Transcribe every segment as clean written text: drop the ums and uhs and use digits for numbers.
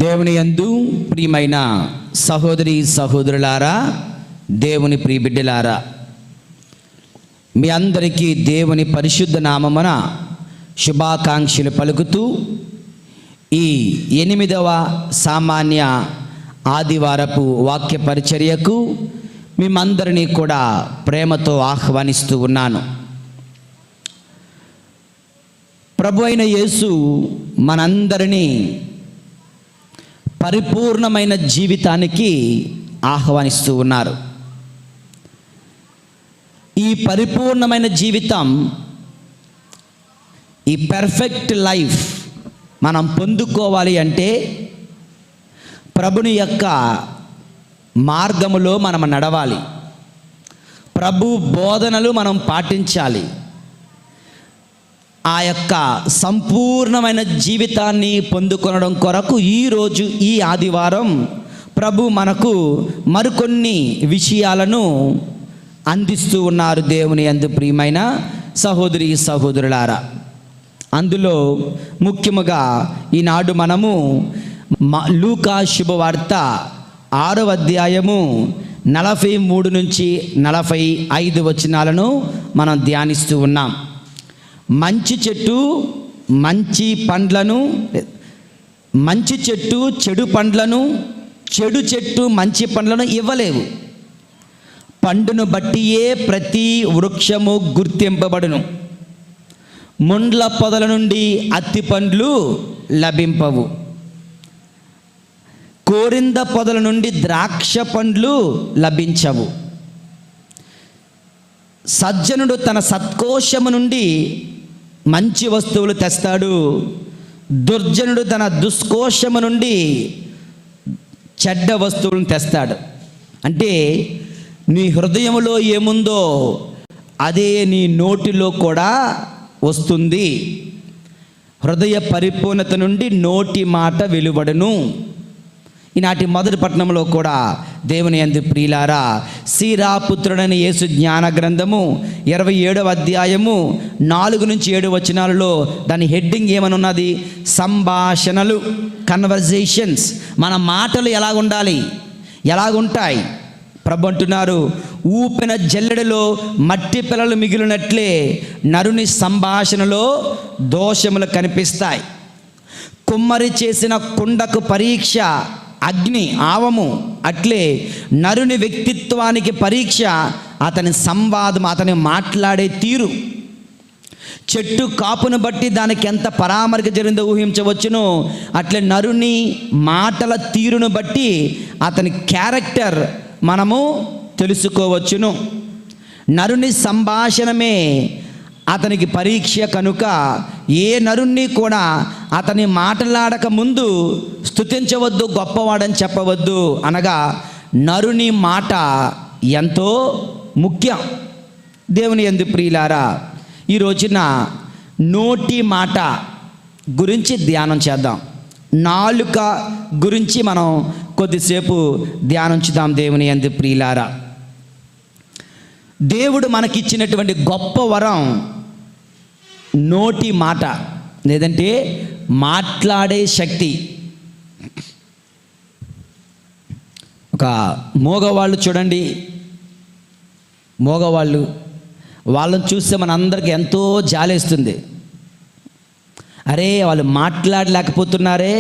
దేవుని యందు ప్రియమైన సహోదరి సహోదరులారా, దేవుని ప్రియ బిడ్డలారా, మీ అందరికీ దేవుని పరిశుద్ధ నామమున శుభాకాంక్షలు పలుకుతూ ఈ 8వ సామాన్య ఆదివారపు వాక్య పరిచర్యకు మిమ్మందరినీ కూడా ప్రేమతో ఆహ్వానిస్తూ ఉన్నాను. ప్రభు అయిన యేసు మనందరినీ పరిపూర్ణమైన జీవితానికి ఆహ్వానిస్తూ ఉన్నారు. ఈ పరిపూర్ణమైన జీవితం, ఈ పెర్ఫెక్ట్ లైఫ్ మనం పొందుకోవాలి అంటే ప్రభుని యొక్క మార్గములో మనం నడవాలి. ప్రభు బోధనలు మనం పాటించాలి. ఆ యొక్క సంపూర్ణమైన జీవితాన్ని పొందుకొనడం కొరకు ఈరోజు ఈ ఆదివారం ప్రభు మనకు మరికొన్ని విషయాలను అందిస్తూ ఉన్నారు. దేవుని యందు ప్రియమైన సహోదరి సహోదరులారా, అందులో ముఖ్యముగా ఈనాడు మనము లూకా శుభవార్త 6వ అధ్యాయము 43 నుంచి 45 వచనాలను మనం ధ్యానిస్తూ ఉన్నాం. మంచి చెట్టు మంచి పండ్లను, మంచి చెట్టు చెడు పండ్లను, చెడు చెట్టు మంచి పండ్లను ఇవ్వలేవు. పండును బట్టియే ప్రతి వృక్షము గుర్తింపబడును. ముండ్ల పొదల నుండి అత్తి పండ్లు లభింపవు. కోరింద పొదల నుండి ద్రాక్ష పండ్లు లభించవు. సజ్జనుడు తన సత్కోశము నుండి మంచి వస్తువులు తెస్తాడు, దుర్జనుడు తన దుష్కోశము నుండి చెడ్డ వస్తువులను తెస్తాడు. అంటే నీ హృదయములో ఏముందో అదే నీ నోటిలో కూడా వస్తుంది. హృదయ పరిపూర్ణత నుండి నోటి మాట వెలువడును. ఈనాటి మొదటి పట్టణంలో కూడా దేవుని యందు ప్రియులారా, సీరాపుత్రుడైన యేసు జ్ఞాన గ్రంథము 27వ అధ్యాయము 4 నుంచి 7 వచనాలలో దాని హెడ్డింగ్ ఏమనున్నది? సంభాషణలు, కన్వర్జేషన్స్. మన మాటలు ఎలాగుండాలి, ఎలాగుంటాయి? ప్రభు అంటున్నారు, ఊపిన జల్లెడలో మట్టి పిల్లలు మిగిలినట్లే నరుని సంభాషణలో దోషములు కనిపిస్తాయి. కుమ్మరి చేసిన కుండకు పరీక్ష అగ్ని ఆవము, అట్లే నరుని వ్యక్తిత్వానికి పరీక్ష అతని సంవాదం, అతని మాట్లాడే తీరు. చెట్టు కాపును బట్టి దానికి ఎంత పరామర్శ జరిగిందో ఊహించవచ్చును. అట్లే నరుని మాటల తీరును బట్టి అతని క్యారెక్టర్ మనము తెలుసుకోవచ్చును. నరుని సంభాషణమే అతనికి పరీక్ష కనుక ఏ నరుణ్ణి కూడా అతని మాట్లాడక ముందు స్తుతించవద్దు, గొప్పవాడని చెప్పవద్దు. అనగా నరుని మాట ఎంతో ముఖ్యం. దేవుని యందు ప్రియులారా, ఈ రోజున నోటి మాట గురించి ధ్యానం చేద్దాం. నాలుక గురించి మనం కొద్దిసేపు ధ్యానించుదాం. దేవుని యందు ప్రియులారా, దేవుడు మనకిచ్చినటువంటి గొప్ప వరం నోటి మాట, లేదంటే మాట్లాడే శక్తి. ఒక మోగవాళ్ళు చూడండి, మోగవాళ్ళు, వాళ్ళని చూస్తే మనందరికీ ఎంతో జాలేస్తుంది. అరే వాళ్ళు మాట్లాడలేకపోతున్నారే.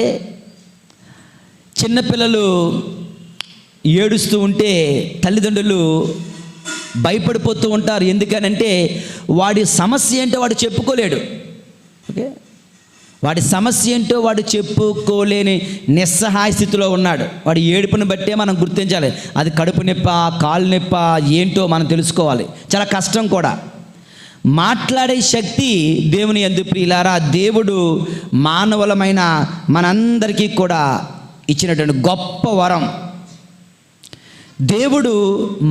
చిన్నపిల్లలు ఏడుస్తూ ఉంటే తల్లిదండ్రులు భయపడిపోతూ ఉంటారు. ఎందుకనంటే వాడి సమస్య ఏంటో వాడు చెప్పుకోలేడు. ఓకే, వాడి సమస్య ఏంటో వాడు చెప్పుకోలేని నిస్సహాయ స్థితిలో ఉన్నాడు. వాడి ఏడుపుని బట్టే మనం గుర్తించాలి. అది కడుపు నొప్ప, కాళ్ళు నొప్ప ఏంటో మనం తెలుసుకోవాలి. చాలా కష్టం కూడా. మాట్లాడే శక్తి దేవుని యందు ప్రియులారా, దేవుడు మానవులమైన మనందరికీ కూడా ఇచ్చినటువంటి గొప్ప వరం. దేవుడు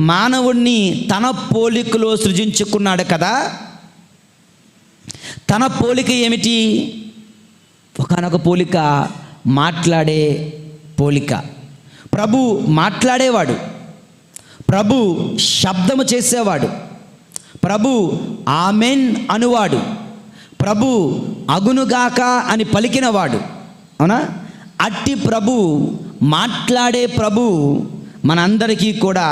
మానవుణ్ణి తన పోలికలో సృజించుకున్నాడు కదా. తన పోలిక ఏమిటి? ఒకానొక పోలిక మాట్లాడే పోలిక. ప్రభు మాట్లాడేవాడు, ప్రభు శబ్దము చేసేవాడు, ప్రభు ఆమెన్ అనువాడు, ప్రభు అగునుగాక అని పలికినవాడు. అవునా? అట్టి ప్రభు, మాట్లాడే ప్రభు మనందరికీ కూడా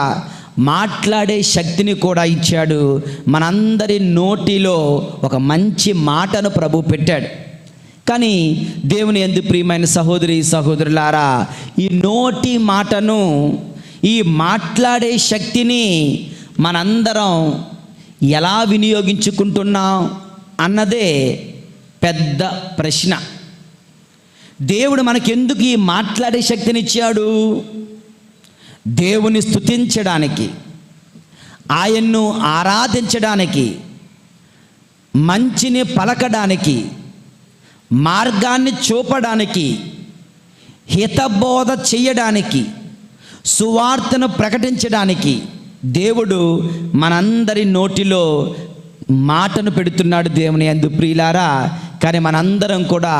మాట్లాడే శక్తిని కూడా ఇచ్చాడు. మనందరి నోటిలో ఒక మంచి మాటను ప్రభు పెట్టాడు. కానీ దేవుని యందు ప్రియమైన సహోదరి సహోదరులారా, ఈ నోటి మాటను, ఈ మాట్లాడే శక్తిని మనందరం ఎలా వినియోగించుకుంటున్నాం అన్నదే పెద్ద ప్రశ్న. దేవుడు మనకెందుకు ఈ మాట్లాడే శక్తిని ఇచ్చాడు? దేవుని స్తుతించడానికి, ఆయన్ను ఆరాధించడానికి, మంచిని పలకడానికి, మార్గాన్ని చూపడానికి, హితబోధ చేయడానికి, సువార్తను ప్రకటించడానికి దేవుడు మనందరి నోటిలో మాటను పెడుతున్నాడు. దేవుని యందు ప్రియులారా, కానీ మనందరం కూడా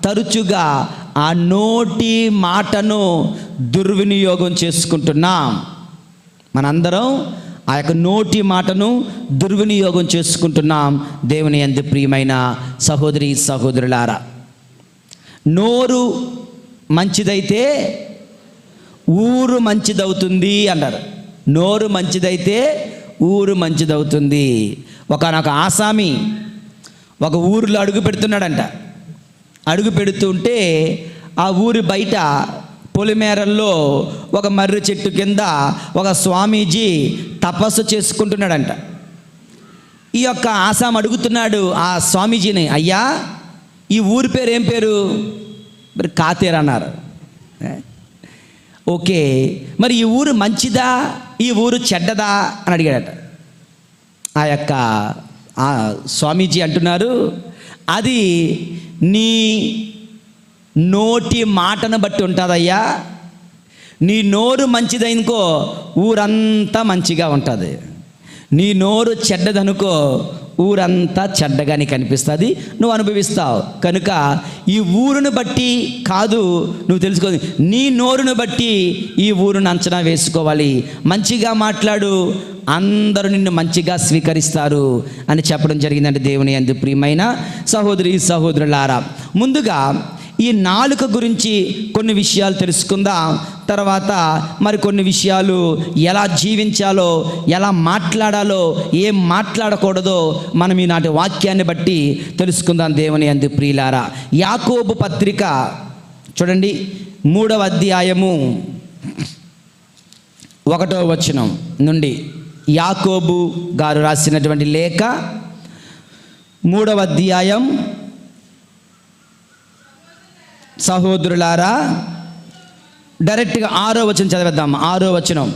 తరచుగా ఆ నోటి మాటను దుర్వినియోగం చేసుకుంటున్నాం. మనందరం ఆ యొక్క నోటి మాటను దుర్వినియోగం చేసుకుంటున్నాం. దేవుని యందు ప్రియమైన సహోదరి సహోదరులారా, నోరు మంచిదైతే ఊరు మంచిదవుతుంది అన్నారు. నోరు మంచిదైతే ఊరు మంచిదవుతుంది. ఒకనొక ఆసామి ఒక ఊరిలో అడుగు పెడుతున్నాడంట. అడుగు పెడుతుంటే ఆ ఊరి బయట పొలిమేరల్లో ఒక మర్రి చెట్టు కింద ఒక స్వామీజీ తపస్సు చేసుకుంటున్నాడంట. ఈ యొక్క ఆసాం అడుగుతున్నాడు ఆ స్వామీజీని, అయ్యా ఈ ఊరి పేరు ఏం పేరు? మరి కాతేరు అన్నారు. ఓకే, మరి ఈ ఊరు మంచిదా, ఈ ఊరు చెడ్డదా అని అడిగాడట. ఆ యొక్క ఆ స్వామీజీ అంటున్నారు, అది నీ నోటి మాటను బట్టి ఉంటుందయ్యా. నీ నోరు మంచిదనుకో ఊరంతా మంచిగా ఉంటుంది, నీ నోరు చెడ్డదనుకో ఊరంతా చెడ్డగా నీకు అనిపిస్తుంది, నువ్వు అనుభవిస్తావు. కనుక ఈ ఊరును బట్టి కాదు నువ్వు తెలుసుకో, నీ నోరును బట్టి ఈ ఊరును అంచనా వేసుకోవాలి. మంచిగా మాట్లాడు, అందరూ నిన్ను మంచిగా స్వీకరిస్తారు అని చెప్పడం జరిగిందంటే దేవుని యందు ప్రియమైన సహోదరి సహోదరులారా, ముందుగా ఈ నాలుక గురించి కొన్ని విషయాలు తెలుసుకుందాం. తర్వాత మరికొన్ని విషయాలు ఎలా జీవించాలో, ఎలా మాట్లాడాలో, ఏం మాట్లాడకూడదో మనం ఈనాటి వాక్యాన్ని బట్టి తెలుసుకుందాం. దేవుని యందు ప్రియులారా, యాకోబు పత్రిక చూడండి, 3వ అధ్యాయము 1వ వచనం నుండి. యాకోబు గారు రాసినటువంటి లేఖ 3వ అధ్యాయం. సహోదరులారా, డైరెక్ట్గా 6వ వచనం చదివేద్దాం. 6వ వచనం,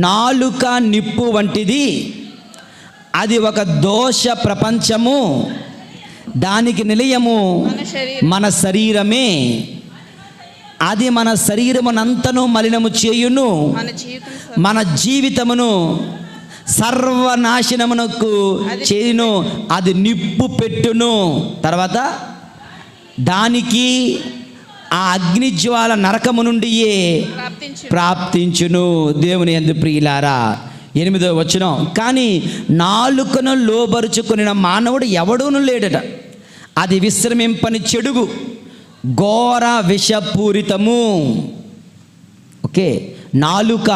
నాలుక నిప్పు వంటిది, అది ఒక దోష ప్రపంచము, దానికి నిలయము మన శరీరమే, అది మన శరీరమునంతను మలినము చేయును, మన జీవితమును సర్వనాశనమునకు చేయును, అది నిప్పు పెట్టును, తర్వాత దానికి ఆ అగ్నిజ్వాల నరకము నుండి ప్రాప్తించును. దేవుని యందు ప్రియులారా, 8వ వచనం, కానీ నాలుకను లోబరుచుకుని మానవుడు ఎవడూను లేడట, అది విశ్రమింపని చెడుగు, ఘోర విషపూరితము. ఓకే, నాలుక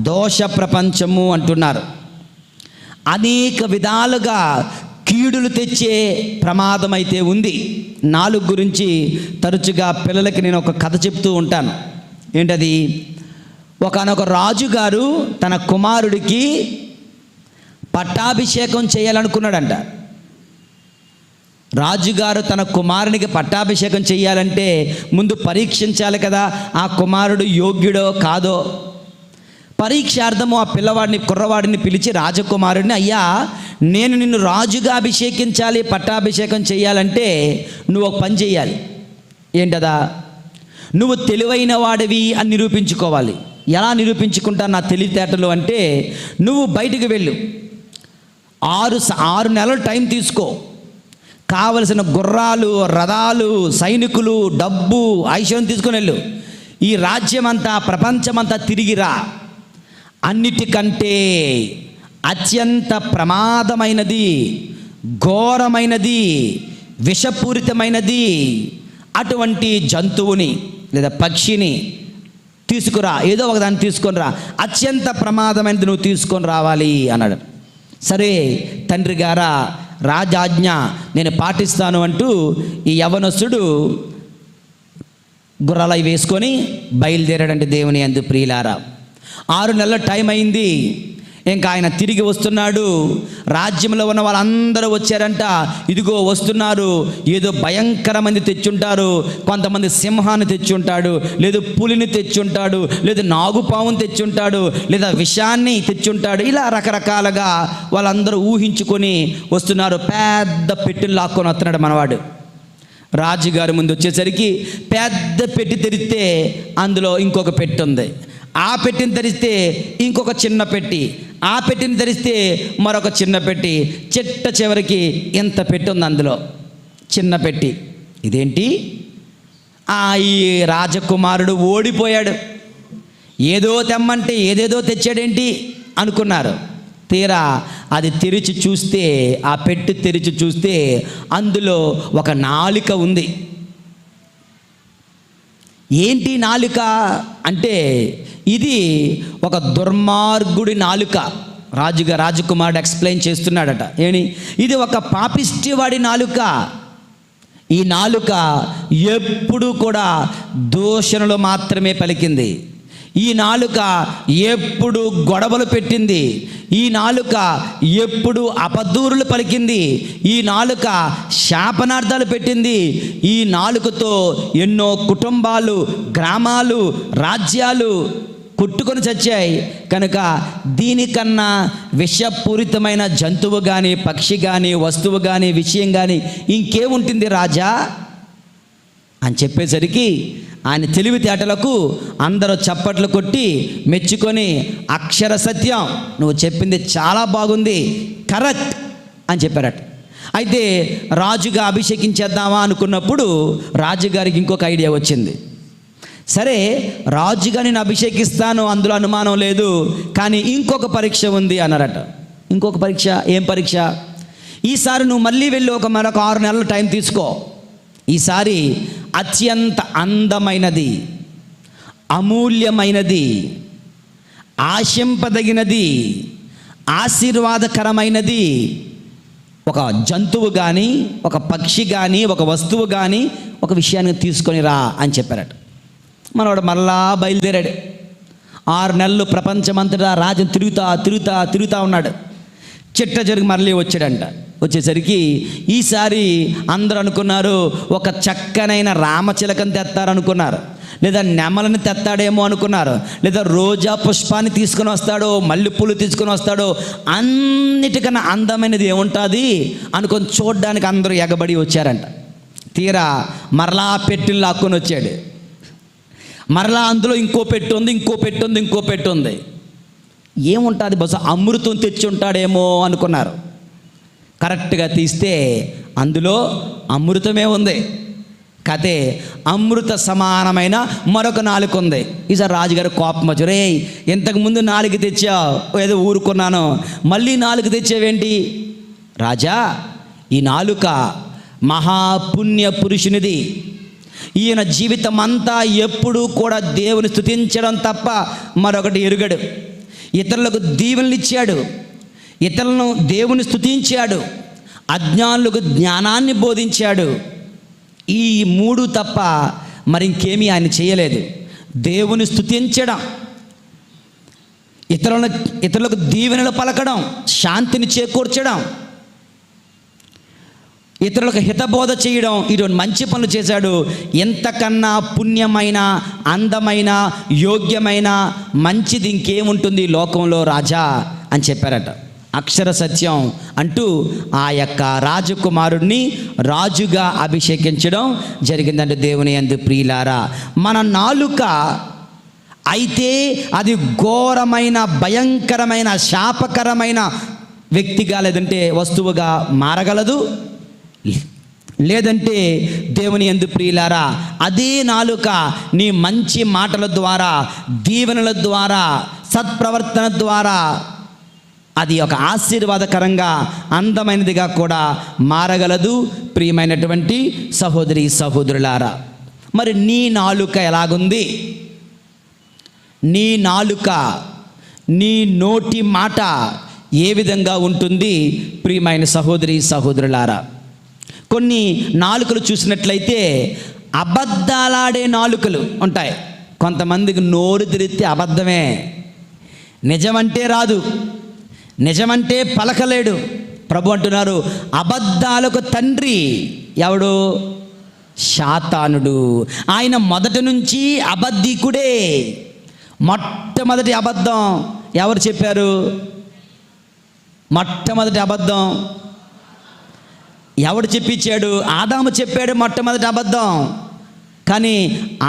దోష ప్రపంచము అంటున్నారు. అనేక విధాలుగా కీడులు తెచ్చే ప్రమాదం అయితే ఉంది. నాలుక గురించి తరచుగా పిల్లలకి నేను ఒక కథ చెప్తూ ఉంటాను. ఏంటది? ఒకనొక రాజుగారు తన కుమారుడికి పట్టాభిషేకం చేయాలనుకున్నాడంట. రాజుగారు తన కుమారునికి పట్టాభిషేకం చేయాలంటే ముందు పరీక్షించాలి కదా, ఆ కుమారుడు యోగ్యుడో కాదో. పరీక్షార్థము ఆ కుర్రవాడిని పిలిచి రాజకుమారుడిని, అయ్యా నేను నిన్ను రాజుగా అభిషేకించాలి, పట్టాభిషేకం చేయాలంటే నువ్వు ఒక పని చేయాలి. ఏంటదా? నువ్వు తెలివైన వాడివి అని నిరూపించుకోవాలి. ఎలా నిరూపించుకుంటా నా తెలివితేటలు అంటే, నువ్వు బయటికి వెళ్ళు, 6 నెలలు టైం తీసుకో, కావలసిన గుర్రాలు, రథాలు, సైనికులు, డబ్బు, ఐశ్వర్యం తీసుకొని వెళ్ళు, ఈ రాజ్యమంతా ప్రపంచమంతా తిరిగిరా. అన్నిటికంటే అత్యంత ప్రమాదమైనది, ఘోరమైనది, విషపూరితమైనది, అటువంటి జంతువుని లేదా పక్షిని తీసుకురా, ఏదో ఒకదాన్ని తీసుకొని రా, అత్యంత ప్రమాదమైనది నువ్వు తీసుకొని రావాలి అన్నాడు. సరే తండ్రి గారా, రాజాజ్ఞ నేను పాటిస్తాను అంటూ ఈ యవనస్తుడు గుర్రాలై వేసుకొని బయలుదేరాడంటే దేవుని యందు ప్రియులారా. 6 నెలల టైం అయింది. ఇంకా ఆయన తిరిగి వస్తున్నాడు. రాజ్యంలో ఉన్న వాళ్ళందరూ వచ్చారంట. ఇదిగో వస్తున్నారు. ఏదో భయంకరమంది తెచ్చుంటారు. కొంతమంది సింహాన్ని తెచ్చుంటాడు, లేదు పులిని తెచ్చుంటాడు, లేదు నాగుపాముని తెచ్చుంటాడు, లేదా విషాన్ని తెచ్చుంటాడు. ఇలా రకరకాలుగా వాళ్ళందరూ ఊహించుకొని వస్తున్నారు. పెద్ద పెట్టెను లాక్కొని వస్తున్నాడు మనవాడు. రాజుగారి ముందు వచ్చేసరికి పెద్ద పెట్టి తెరిస్తే అందులో ఇంకొక పెట్టి ఉంది. ఆ పెట్టిని తెరిస్తే ఇంకొక చిన్న పెట్టి, ఆ పెట్టిని తెరిస్తే మరొక చిన్న పెట్టి, చిట్ట చివరికి ఇంత పెట్టి ఉంది అందులో, చిన్న పెట్టి. ఇదేంటి? ఈ రాజకుమారుడు ఓడిపోయాడు, ఏదో తెమ్మంటే ఏదేదో తెచ్చాడేంటి అనుకున్నారు. తీరా అది తెరిచి చూస్తే, ఆ పెట్టి తెరిచి చూస్తే అందులో ఒక నాలుక ఉంది. ఏంటి నాలుక అంటే, ఇది ఒక దుర్మార్గుడి నాలుక. రాజకుమారుడు ఎక్స్ప్లెయిన్ చేస్తున్నాడట. ఇది ఒక పాపిష్టివాడి నాలుక. ఈ నాలుక ఎప్పుడు కూడా దూషణలు మాత్రమే పలికింది. ఈ నాలుక ఎప్పుడు గొడవలు పెట్టింది. ఈ నాలుక ఎప్పుడు అపదూరులు పలికింది. ఈ నాలుక శాపనార్థాలు పెట్టింది. ఈ నాలుకతో ఎన్నో కుటుంబాలు, గ్రామాలు, రాజ్యాలు కొట్టుకొని చచ్చాయి. కనుక దీనికన్నా విషపూరితమైన జంతువు కానీ, పక్షి కానీ, వస్తువు కానీ, విషయం కానీ ఇంకేముంటుంది రాజా అని చెప్పేసరికి ఆయన తెలివితేటలకు అందరూ చప్పట్లు కొట్టి మెచ్చుకొని, అక్షర సత్యం, నువ్వు చెప్పింది చాలా బాగుంది, కరెక్ట్ అని చెప్పారట. అయితే రాజుగా అభిషేకించేద్దామా అనుకున్నప్పుడు రాజుగారికి ఇంకొక ఐడియా వచ్చింది. సరే రాజుగా నేను అభిషేకిస్తాను, అందులో అనుమానం లేదు, కానీ ఇంకొక పరీక్ష ఉంది అన్నారట. ఇంకొక పరీక్ష? ఏం పరీక్ష? ఈసారి నువ్వు మళ్ళీ వెళ్ళి మరొక 6 నెలల టైం తీసుకో. ఈసారి అత్యంత అందమైనది, అమూల్యమైనది, ఆశింపదగినది, ఆశీర్వాదకరమైనది ఒక జంతువు కానీ, ఒక పక్షి కానీ, ఒక వస్తువు కానీ, ఒక విషయాన్ని తీసుకొని రా అని చెప్పారట. మనవాడు మళ్ళా బయలుదేరాడు. 6 నెలలు ప్రపంచమంతటా రాజు తిరుగుతా ఉన్నాడు. చిట్ట జరిగి మళ్ళీ వచ్చాడంట. వచ్చేసరికి ఈసారి అందరూ అనుకున్నారు ఒక చక్కనైన రామచిలకని తెస్తారనుకున్నారు, లేదా నెమలని తెస్తాడేమో అనుకున్నారు, లేదా రోజా పుష్పాన్ని తీసుకొని వస్తాడో, మల్లెపూలు తీసుకొని వస్తాడో, అన్నిటికన్నా అందమైనది ఏముంటుంది అనుకొని చూడడానికి అందరూ ఎగబడి వచ్చారంట. తీరా మరలా పెట్టిని లాక్కొని వచ్చాడు. మరలా అందులో ఇంకో పెట్టి ఉంది. ఏముంటుంది? బహుశా అమృతం తెచ్చి ఉంటాడేమో అనుకున్నారు. కరెక్ట్గా తీస్తే అందులో అమృతమే ఉంది. కథే అమృత సమానమైన మరొక నాలుక ఉంది. ఈసారి రాజుగారు కోపం వచ్చి, రే ఇంతకుముందు 4 తెచ్చావు, ఏదో ఊరుకున్నాను, మళ్ళీ 4 తెచ్చావేంటి? రాజా, ఈ నాలుక మహాపుణ్య పురుషునిది. ఈయన జీవితం అంతా ఎప్పుడూ కూడా దేవుని స్తుతించడం తప్ప మరొకటి ఎరుగడు. ఇతరులకు దీవెనలు ఇచ్చాడు, ఇతరులను దేవుని స్తుతించాడు, అజ్ఞానులకు జ్ఞానాన్ని బోధించాడు. ఈ 3 తప్ప మరి ఇంకేమీ ఆయన చేయలేదు. దేవుని స్తుతించడం, ఇతరులకు దీవెనలు పలకడం, శాంతిని చేకూర్చడం, ఇతరులకు హితబోధ చేయడం, ఇటువంటి మంచి పనులు చేశాడు. ఎంతకన్నా పుణ్యమైన, అందమైన, యోగ్యమైన, మంచిది ఇంకేముంటుంది లోకంలో రాజా అని చెప్పారట. అక్షర సత్యం అంటూ ఆ యొక్క రాజకుమారుడిని రాజుగా అభిషేకించడం జరిగిందంటే దేవుని యందు ప్రియులారా, మన నాలుక అయితే అది ఘోరమైన, భయంకరమైన, శాపకరమైన వ్యక్తిగా లేదంటే వస్తువుగా మారగలదు. లేదంటే దేవుని యందు ప్రియులారా, అదే నాలుక నీ మంచి మాటల ద్వారా, దీవెనల ద్వారా, సత్ప్రవర్తన ద్వారా అది ఒక ఆశీర్వాదకరంగా అందమైనదిగా కూడా మారగలదు. ప్రియమైనటువంటి సహోదరి సహోదరులారా, మరి నీ నాలుక ఎలాగుంది? నీ నాలుక, నీ నోటి మాట ఏ విధంగా ఉంటుంది? ప్రియమైన సహోదరి సహోదరులారా, కొన్ని నాలుకలు చూసినట్లయితే అబద్ధాలాడే నాలుకలు ఉంటాయి. కొంతమందికి నోరు తిరిగితే అబద్ధమే, నిజమంటే రాదు, నిజమంటే పలకలేడు. ప్రభు అంటున్నారు, అబద్ధాలకు తండ్రి ఎవడు? సాతానుడు. ఆయన మొదటి నుంచి అబద్ధికుడే. మొట్టమొదటి అబద్ధం ఎవరు చెప్పారు? మొట్టమొదటి అబద్ధం ఎవడు చెప్పించాడు? ఆదాము చెప్పాడు మొట్టమొదటి అబద్ధం. కానీ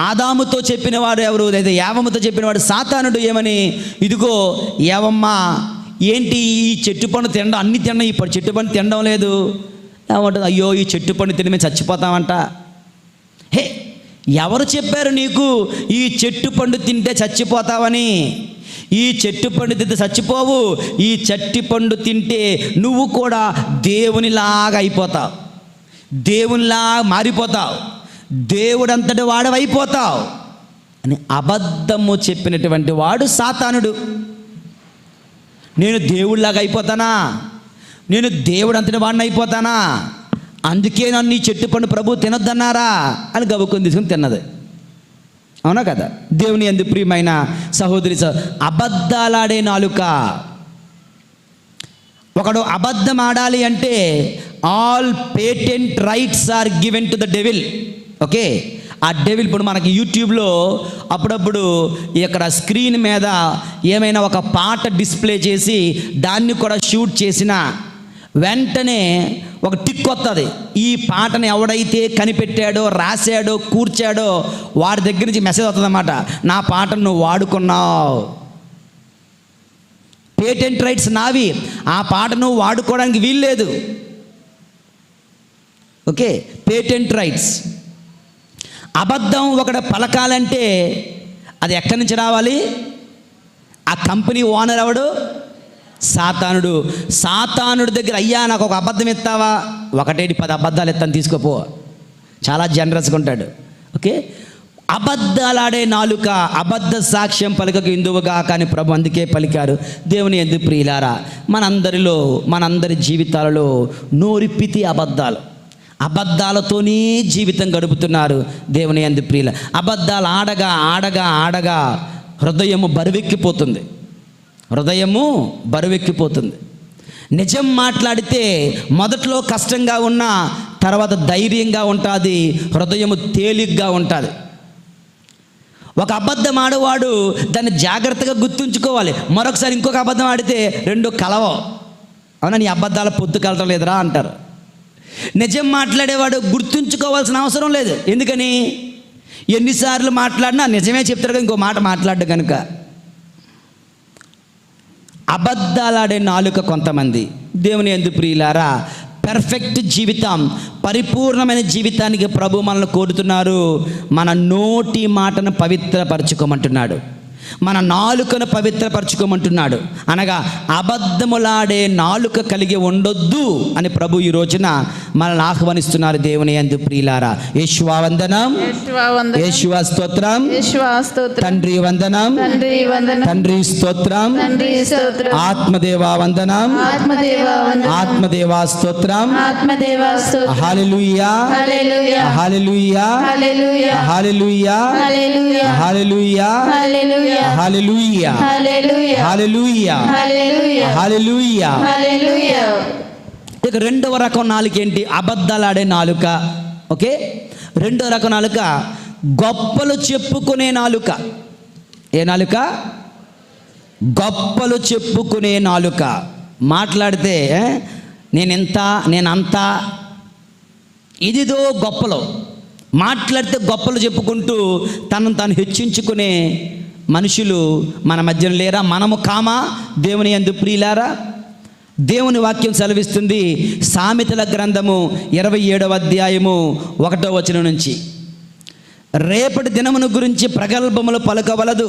ఆదాముతో చెప్పినవాడు ఎవరు? లేదా ఏవమ్మతో చెప్పినవాడు సాతానుడు. ఏమని? ఇదిగో ఏవమ్మ, ఏంటి ఈ చెట్టు పండు తినడం, అన్ని తినడం, ఈ చెట్టు పండు తినడం లేదు. ఏమంటుంది? అయ్యో ఈ చెట్టు పండు తిని మేము చచ్చిపోతామంట. హే, ఎవరు చెప్పారు నీకు ఈ చెట్టు పండు తింటే చచ్చిపోతావని? ఈ చెట్టు పండు తింటే చచ్చిపోవు. ఈ చెట్టు పండు తింటే నువ్వు కూడా దేవునిలాగా అయిపోతావు, దేవునిలాగా మారిపోతావు, దేవుడంతటి వాడవైపోతావు అని అబద్ధము చెప్పినటువంటి వాడు సాతానుడు. నేను దేవుడిలాగా అయిపోతానా? నేను దేవుడు అంతటి వాడిని అయిపోతానా? అందుకే నన్ను ఈ చెట్టు పండు ప్రభు తినొద్దన్నారా అని గబుకొని తీసుకుని తిన్నది. అవునా కదా? దేవుని యందు ప్రియమైన సహోదరి, అబద్ధాలాడే నాలుక. ఒకడు అబద్ధం ఆడాలి అంటే all patent rights are given to the devil. Okay, ఆ డెవిల్ ఇప్పుడు మనకి యూట్యూబ్లో అప్పుడప్పుడు ఇక్కడ స్క్రీన్ మీద ఏమైనా ఒక పాట డిస్ప్లే చేసి దాన్ని కూడా షూట్ చేసిన వెంటనే ఒక టిక్ వస్తుంది. ఈ పాటను ఎవడైతే కనిపెట్టాడో, రాశాడో, కూర్చాడో వాడి దగ్గర నుంచి మెసేజ్ వస్తుంది అన్నమాట, నా పాటను నువ్వు వాడుకున్నావు, పేటెంట్ రైట్స్ నావి, ఆ పాట నువ్వు వాడుకోవడానికి వీల్లేదు. Okay, patent rights. అబద్ధం ఒకటి పలకాలంటే అది ఎక్కడి నుంచి రావాలి? ఆ కంపెనీ ఓనర్ ఎవడు? సాతానుడు. సాతానుడి దగ్గర, అయ్యా నాకు ఒక అబద్ధం ఇస్తావా? 1-10 అబద్ధాలు ఇస్తాను, తీసుకోపో. చాలా జనరస్గా ఉంటాడు. ఓకే, అబద్ధాలాడే నాలుక, అబద్ధ సాక్ష్యం పలకకు ఇందువుగా కానీ ప్రభు అందుకే పలికారు. దేవుని యందు ప్రియులారా, మనందరి జీవితాలలో నోరిప్పితే అబద్ధాలు, అబద్ధాలతోనే జీవితం గడుపుతున్నారు. దేవుని యందు ప్రియుల, అబద్ధాలు ఆడగా ఆడగా ఆడగా హృదయము బరువెక్కిపోతుంది, హృదయము బరువెక్కిపోతుంది. నిజం మాట్లాడితే మొదట్లో కష్టంగా ఉన్నా తర్వాత ధైర్యంగా ఉంటుంది, హృదయము తేలిగ్గా ఉంటుంది. ఒక అబద్ధం ఆడేవాడు దాన్ని జాగ్రత్తగా గుర్తుంచుకోవాలి. మరొకసారి ఇంకొక అబద్ధం ఆడితే రెండు కలవవు. అవునా, నీ అబద్ధాల పొద్దు కలటం లేదురా అంటారు. నిజం మాట్లాడేవాడు గుర్తుంచుకోవాల్సిన అవసరం లేదు. ఎందుకని? ఎన్నిసార్లు మాట్లాడినా నిజమే చెప్తారు, ఇంకో మాట మాట్లాడ్డు కనుక. అబద్ధాలాడే నాలుక కొంతమంది. దేవుని యందు ప్రియులారా, పర్ఫెక్ట్ జీవితం, పరిపూర్ణమైన జీవితానికి ప్రభు మనల్ని కోరుతున్నారు. మన నోటి మాటను పవిత్రపరచుకోమంటున్నాడు, మన నాలుకను పవిత్రపరచుకోమంటున్నాడు. అనగా అబద్ధములాడే నాలుక కలిగి ఉండొద్దు అని ప్రభు ఈ రోజున మనల్ని ఆహ్వానిస్తున్నారు. దేవుని యందు ప్రియులారా, యేషువా వందనం, యేషువా స్తోత్రం, తండ్రి వందనం, తండ్రి స్తోత్రం, ఆత్మదేవా వందనం, ఆత్మదేవా స్తోత్రం, హల్లెలూయా, హల్లెలూయా, హల్లెలూయా, హల్లెలూయా, హల్లెలూయా, హల్లెలూయా, హల్లెలూయా, హల్లెలూయా. ఇక రెండవ రకం నాలుక ఏంటి? అబద్ధాలాడే నాలుక. ఓకే, రెండవ రకం నాలుక గొప్పలు చెప్పుకునే నాలుక. ఏ నాలుక? గొప్పలు చెప్పుకునే నాలుక. మాట్లాడితే నేనెంత, నేనంతా, ఇదిదో గొప్పలు. మాట్లాడితే గొప్పలు చెప్పుకుంటూ తనను తాను హెచ్చించుకునే మనుషులు మన మధ్యన లేరా? మనము కామా? దేవుని యందు ప్రియులారా, దేవుని వాక్యం సెలవిస్తుంది. సామెతల గ్రంథము 27వ అధ్యాయము 1వ వచనం నుంచి, రేపటి దినమును గురించి ప్రగల్భములు పలకవలదు,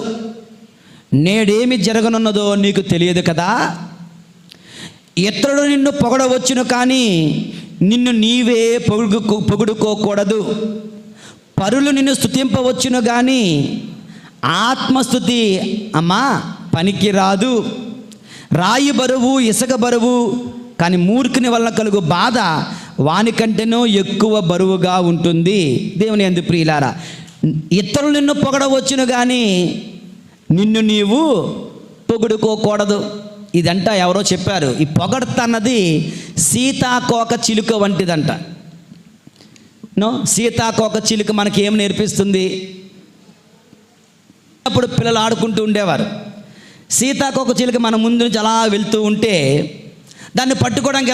నేడేమి జరగనున్నదో నీకు తెలియదు కదా. ఇతరుడు నిన్ను పొగడవచ్చును, కానీ నిన్ను నీవే పొగుడుకోకూడదు. పరులు నిన్ను స్తుతింపవచ్చును, కానీ ఆత్మస్తుతి అమ్మా పనికి రాదు. రాయి బరువు, ఇసుక బరువు, కానీ మూర్ఖుని వలన కలుగు బాధ వానికంటేనూ ఎక్కువ బరువుగా ఉంటుంది. దేవుని యందు ప్రియులారా, ఇతరులు నిన్ను పొగడవచ్చును, కానీ నిన్ను నీవు పొగుడుకోకూడదు. ఇదంట ఎవరో చెప్పారు. ఈ పొగడ్త అన్నది సీతాకోక చిలుక వంటిదంట. సీతాకోక చిలుక మనకి ఏం నేర్పిస్తుంది? అప్పుడు పిల్లలు ఆడుకుంటూ ఉండేవారు. సీతాకోక చిలుక మన ముందు నుంచి అలా వెళ్తూ ఉంటే దాన్ని పట్టుకోవడానికి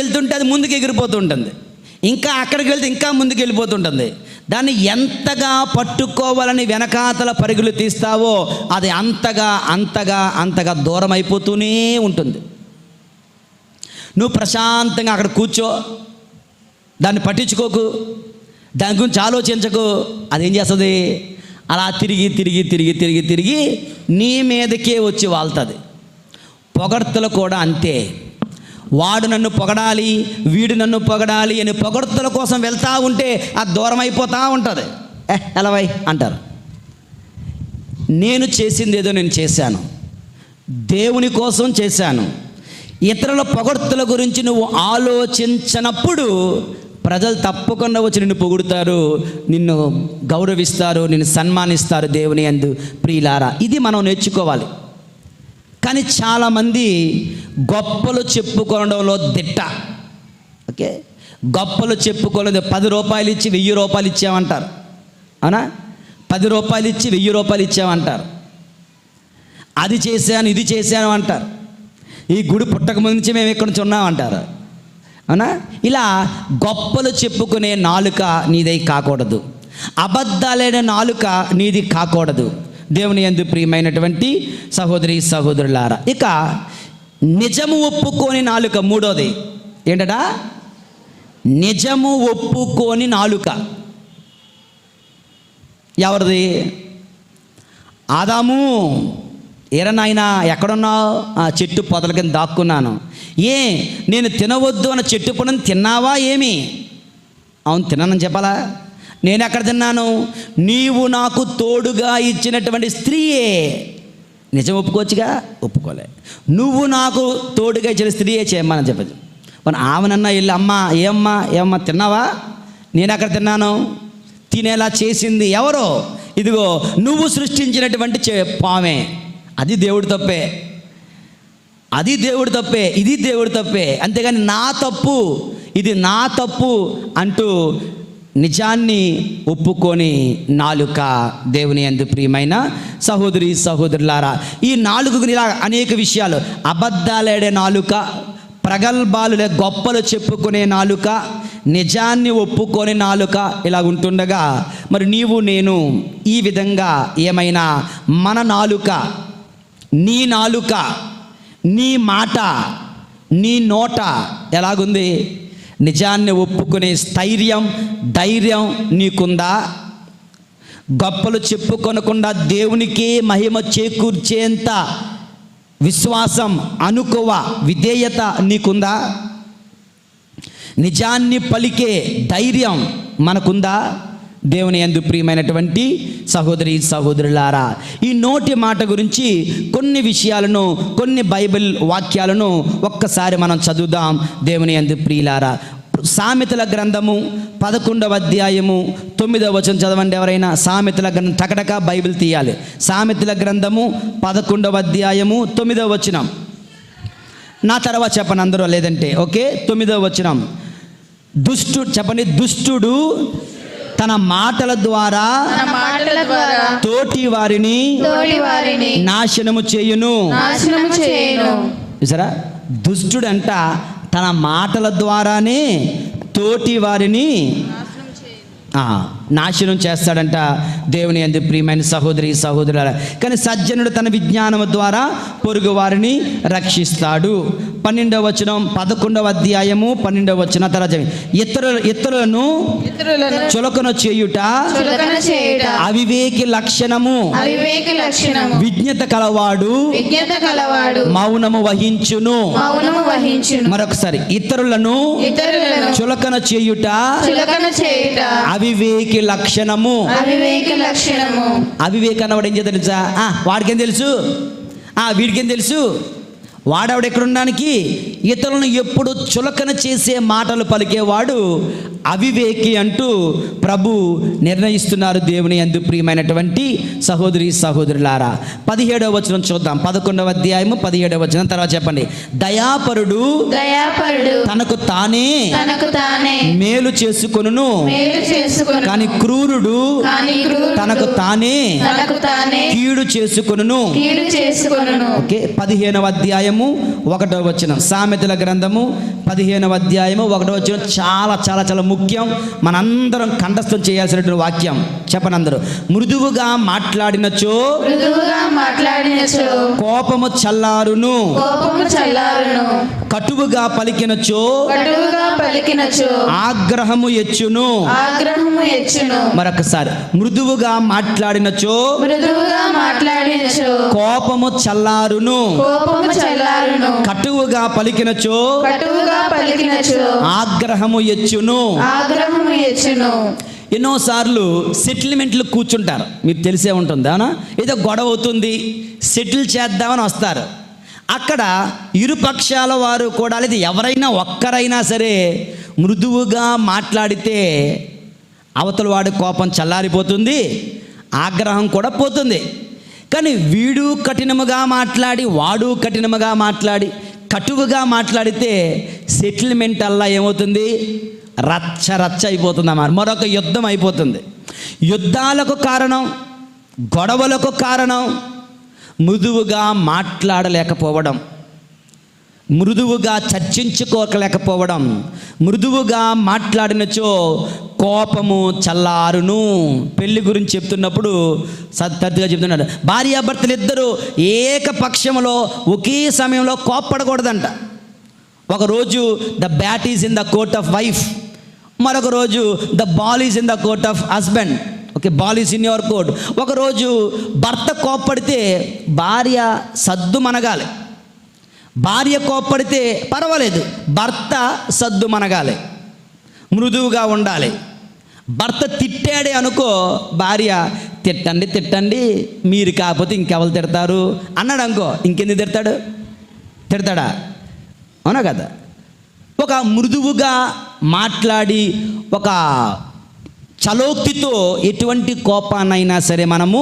వెళ్తుంటే అది ముందుకు ఎగిరిపోతూ ఉంటుంది. ఇంకా అక్కడికి వెళ్తే ఇంకా ముందుకు వెళ్ళిపోతుంటుంది. దాన్ని ఎంతగా పట్టుకోవాలని వెనకాతల పరుగులు తీస్తావో అది అంతగా దూరం అయిపోతూనే ఉంటుంది. నువ్వు ప్రశాంతంగా అక్కడ కూర్చో, దాన్ని పట్టించుకోకు, దాని గురించి ఆలోచించకు. అదేం చేస్తుంది? అలా తిరిగి నీ మీదకే వచ్చి వాళ్తుంది. పొగడ్తలు కూడా అంతే. వాడు నన్ను పొగడాలి, వీడు నన్ను పొగడాలి అని పొగడ్తల కోసం వెళ్తూ ఉంటే అది దూరం అయిపోతూ ఉంటుంది. ఎలవై అంటారు. నేను చేసింది ఏదో నేను చేశాను, దేవుని కోసం చేశాను. ఇతరుల పొగడ్తల గురించి నువ్వు ఆలోచించనప్పుడు ప్రజలు తప్పకుండా వచ్చి నిన్ను పొగుడుతారు, నిన్ను గౌరవిస్తారు, నిన్ను సన్మానిస్తారు. దేవుని యందు ప్రియులారా, ఇది మనం నేర్చుకోవాలి. కానీ చాలామంది గొప్పలు చెప్పుకోవడంలో దిట్ట. ఓకే, గొప్పలు చెప్పుకోలేదు. 10 రూపాయలు ఇచ్చి 1000 రూపాయలు ఇచ్చామంటారు. అవునా? 10 రూపాయలు ఇచ్చి 1000 రూపాయలు ఇచ్చామంటారు. అది చేశాను, ఇది చేశాను అంటారు. ఈ గుడి పుట్టక ముందు నుంచి మేము ఇక్కడ నుంచి ఉన్నామంటారు. అవునా? ఇలా గొప్పలు చెప్పుకునే నాలుక నీదై కాకూడదు. అబద్ధాలైన నాలుక నీది కాకూడదు. దేవుని యందు ప్రియమైనటువంటి సహోదరి సహోదరులారా, ఇక నిజము ఒప్పుకోని నాలుక. మూడోది ఏంటడా? నిజము ఒప్పుకోని నాలుక. ఎవరిది? ఆదాము, ఏరా నాయనా ఎక్కడున్నావు? ఆ చెట్టు పొదల కింద దాక్కున్నాను. నేను తినవద్దు అన్న చెట్టు పొడని తిన్నావా ఏమి? అవును తిన్నానని చెప్పాలా? నేను ఎక్కడ తిన్నాను? నీవు నాకు తోడుగా ఇచ్చినటువంటి స్త్రీయే. నిజం ఒప్పుకోవచ్చుగా? ఒప్పుకోలే. నువ్వు నాకు తోడుగా ఇచ్చిన స్త్రీయే చేయమని చెప్పచ్చు. మన ఆమెనన్నా వెళ్ళి ఏమ్మా తిన్నావా? నేను ఎక్కడ తిన్నాను? తినేలా చేసింది ఎవరో? ఇదిగో నువ్వు సృష్టించినటువంటి పామే. అది దేవుడి తప్పే, ఇది దేవుడి తప్పే. అంతేగాని నా తప్పు, ఇది నా తప్పు అంటూ నిజాన్ని ఒప్పుకొని నాలుక. దేవుని యందు ప్రియమైన సహోదరి సహోదరులారా, ఈ నాలుగుకు ఇలా అనేక విషయాలు. అబద్ధాలాడే నాలుక, ప్రగల్భాలు గొప్పలు చెప్పుకునే నాలుక, నిజాన్ని ఒప్పుకొని నాలుక, ఇలా ఉంటుండగా మరి నీవు నేను ఈ విధంగా ఏమైనా మన నాలుక, నీ నాలుక, నీ మాట, నీ నోట ఎలాగుంది? నిజాన్ని ఒప్పుకునే ధైర్యం నీకుందా? గొప్పలు చెప్పుకొనకుండా దేవునికి మహిమ చేకూర్చేంత విశ్వాసం, అనుకువ, విధేయత నీకుందా? నిజాన్ని పలికే ధైర్యం మనకుందా? దేవుని యందు ప్రియమైనటువంటి సహోదరి సహోదరులారా, ఈ నోటి మాట గురించి కొన్ని విషయాలను, కొన్ని బైబిల్ వాక్యాలను ఒక్కసారి మనం చదువుదాం. దేవుని యందు ప్రియులారా, సామెతల గ్రంథము 11వ అధ్యాయము 9వ వచనం చదవండి ఎవరైనా. సామెతల గ్రంథం టకటక బైబిల్ తీయాలి. సామెతల గ్రంథము 11వ అధ్యాయము 9వ వచనం. నా తర్వాత చెప్పండి అందరూ, లేదంటే ఓకే. 9వ వచనం. చెప్పండి. దుష్టుడు తన మాటల ద్వారా తోటి వారిని నాశనము చేయును. చూసారా? దుష్టుడంట తన మాటల ద్వారానే తోటి వారిని నాశనం చేస్తాడంట. దేవుని యందు ప్రియమైన సహోదరి సహోదరులారా, కానీ సజ్జనుడు తన విజ్ఞానము ద్వారా పొరుగు వారిని రక్షిస్తాడు. 12వ వచనం, 11వ అధ్యాయము 12వ వచనం. తర్వాత ఇతరులను చులకన చేయుట అవివేకి లక్షణము, విజ్ఞత కలవాడు మౌనము వహించును. మరొకసారి, ఇతరులను చులకన చేయుట అవివేకి లక్షణము. అవివేక అన్నవాడు ఏం చేద్దాం తెలుసా? వాడికేం తెలుసు, వీడికేం తెలుసు, వాడవాడు ఎక్కడుండడానికి, ఇతరులను ఎప్పుడు చులకన చేసే మాటలు పలికేవాడు అవివేకి అంటూ ప్రభు నిర్ణయిస్తున్నారు. దేవుని యందు ప్రియమైనటువంటి సహోదరి సహోదరులారా, 17వ వచనం చూద్దాం. 11వ అధ్యాయము 17వ వచనం. తర్వాత చెప్పండి. దయాపరుడు తనకు తానే మేలు చేసుకొనును, కానీ క్రూరుడు తనకు తానే కీడు చేసుకొనును. ఓకే, 15వ అధ్యాయము 1వ వచనం. సామెతల గ్రంథము 15వ అధ్యాయము 1వ వచనం చాలా చాలా చాలా ముఖ్యం. మనందరం కంఠస్థం చేయాల్సినటువంటి వాక్యం. చెప్పండి అందరూ. మృదువుగా మాట్లాడినచో కోపము చల్లారును, కటువుగా పలికినచో ఆగ్రహము ఎచ్చును. మరొకసారి, మృదువుగా మాట్లాడినచో కోపము చల్లారును, కటువుగా పలికినచో ఆగ్రహము ఎచ్చును. ఎన్నోసార్లు సెటిల్మెంట్లు కూర్చుంటారు, మీకు తెలిసే ఉంటుంది. అవునా? ఏదో గొడవ అవుతుంది, సెటిల్ చేద్దామని వస్తారు. అక్కడ ఇరు పక్షాల వారు కూడా, లేదా ఎవరైనా ఒక్కరైనా సరే మృదువుగా మాట్లాడితే అవతల వాడి కోపం చల్లారిపోతుంది, ఆగ్రహం కూడా పోతుంది. కానీ వీడు కఠినముగా మాట్లాడి, వాడు కఠినముగా మాట్లాడి, కటువుగా మాట్లాడితే సెటిల్మెంట్ అలా ఏమవుతుంది? రచ్చ రచ్చ అయిపోతుంది అన్నమాట. మరొక యుద్ధం అయిపోతుంది. యుద్ధాలకు కారణం, గొడవలకు కారణం మృదువుగా మాట్లాడలేకపోవడం, మృదువుగా చర్చించుకోలేకపోవడం. మృదువుగా మాట్లాడినచో కోపము చల్లారును. పెళ్లి గురించి చెప్తున్నప్పుడు తరచుగా చెప్తున్నాడు, భార్యాభర్తలు ఇద్దరు ఏకపక్షంలో ఒకే సమయంలో కోప్పడకూడదంట. ఒకరోజు the bat is in the court of wife, మరొక రోజు the ball is in the court of husband. Okay, ball is in your court. ఒకరోజు భర్త కోప్పడితే భార్య సద్దు మనగాలి, భార్య కోప్పడితే పర్వాలేదు, భర్త సద్దు మనగాలి, మృదువుగా ఉండాలి. భర్త తిట్టాడే అనుకో, భార్య తిట్టండి తిట్టండి, మీరు కాకపోతే ఇంకెవరు తిడతారు అన్నాడు అనుకో, ఇంకెందుకు తిడతాడా? అవునా కదా? ఒక మృదువుగా మాట్లాడి, ఒక చలోక్తితో ఎటువంటి కోపాన్నైనా సరే మనము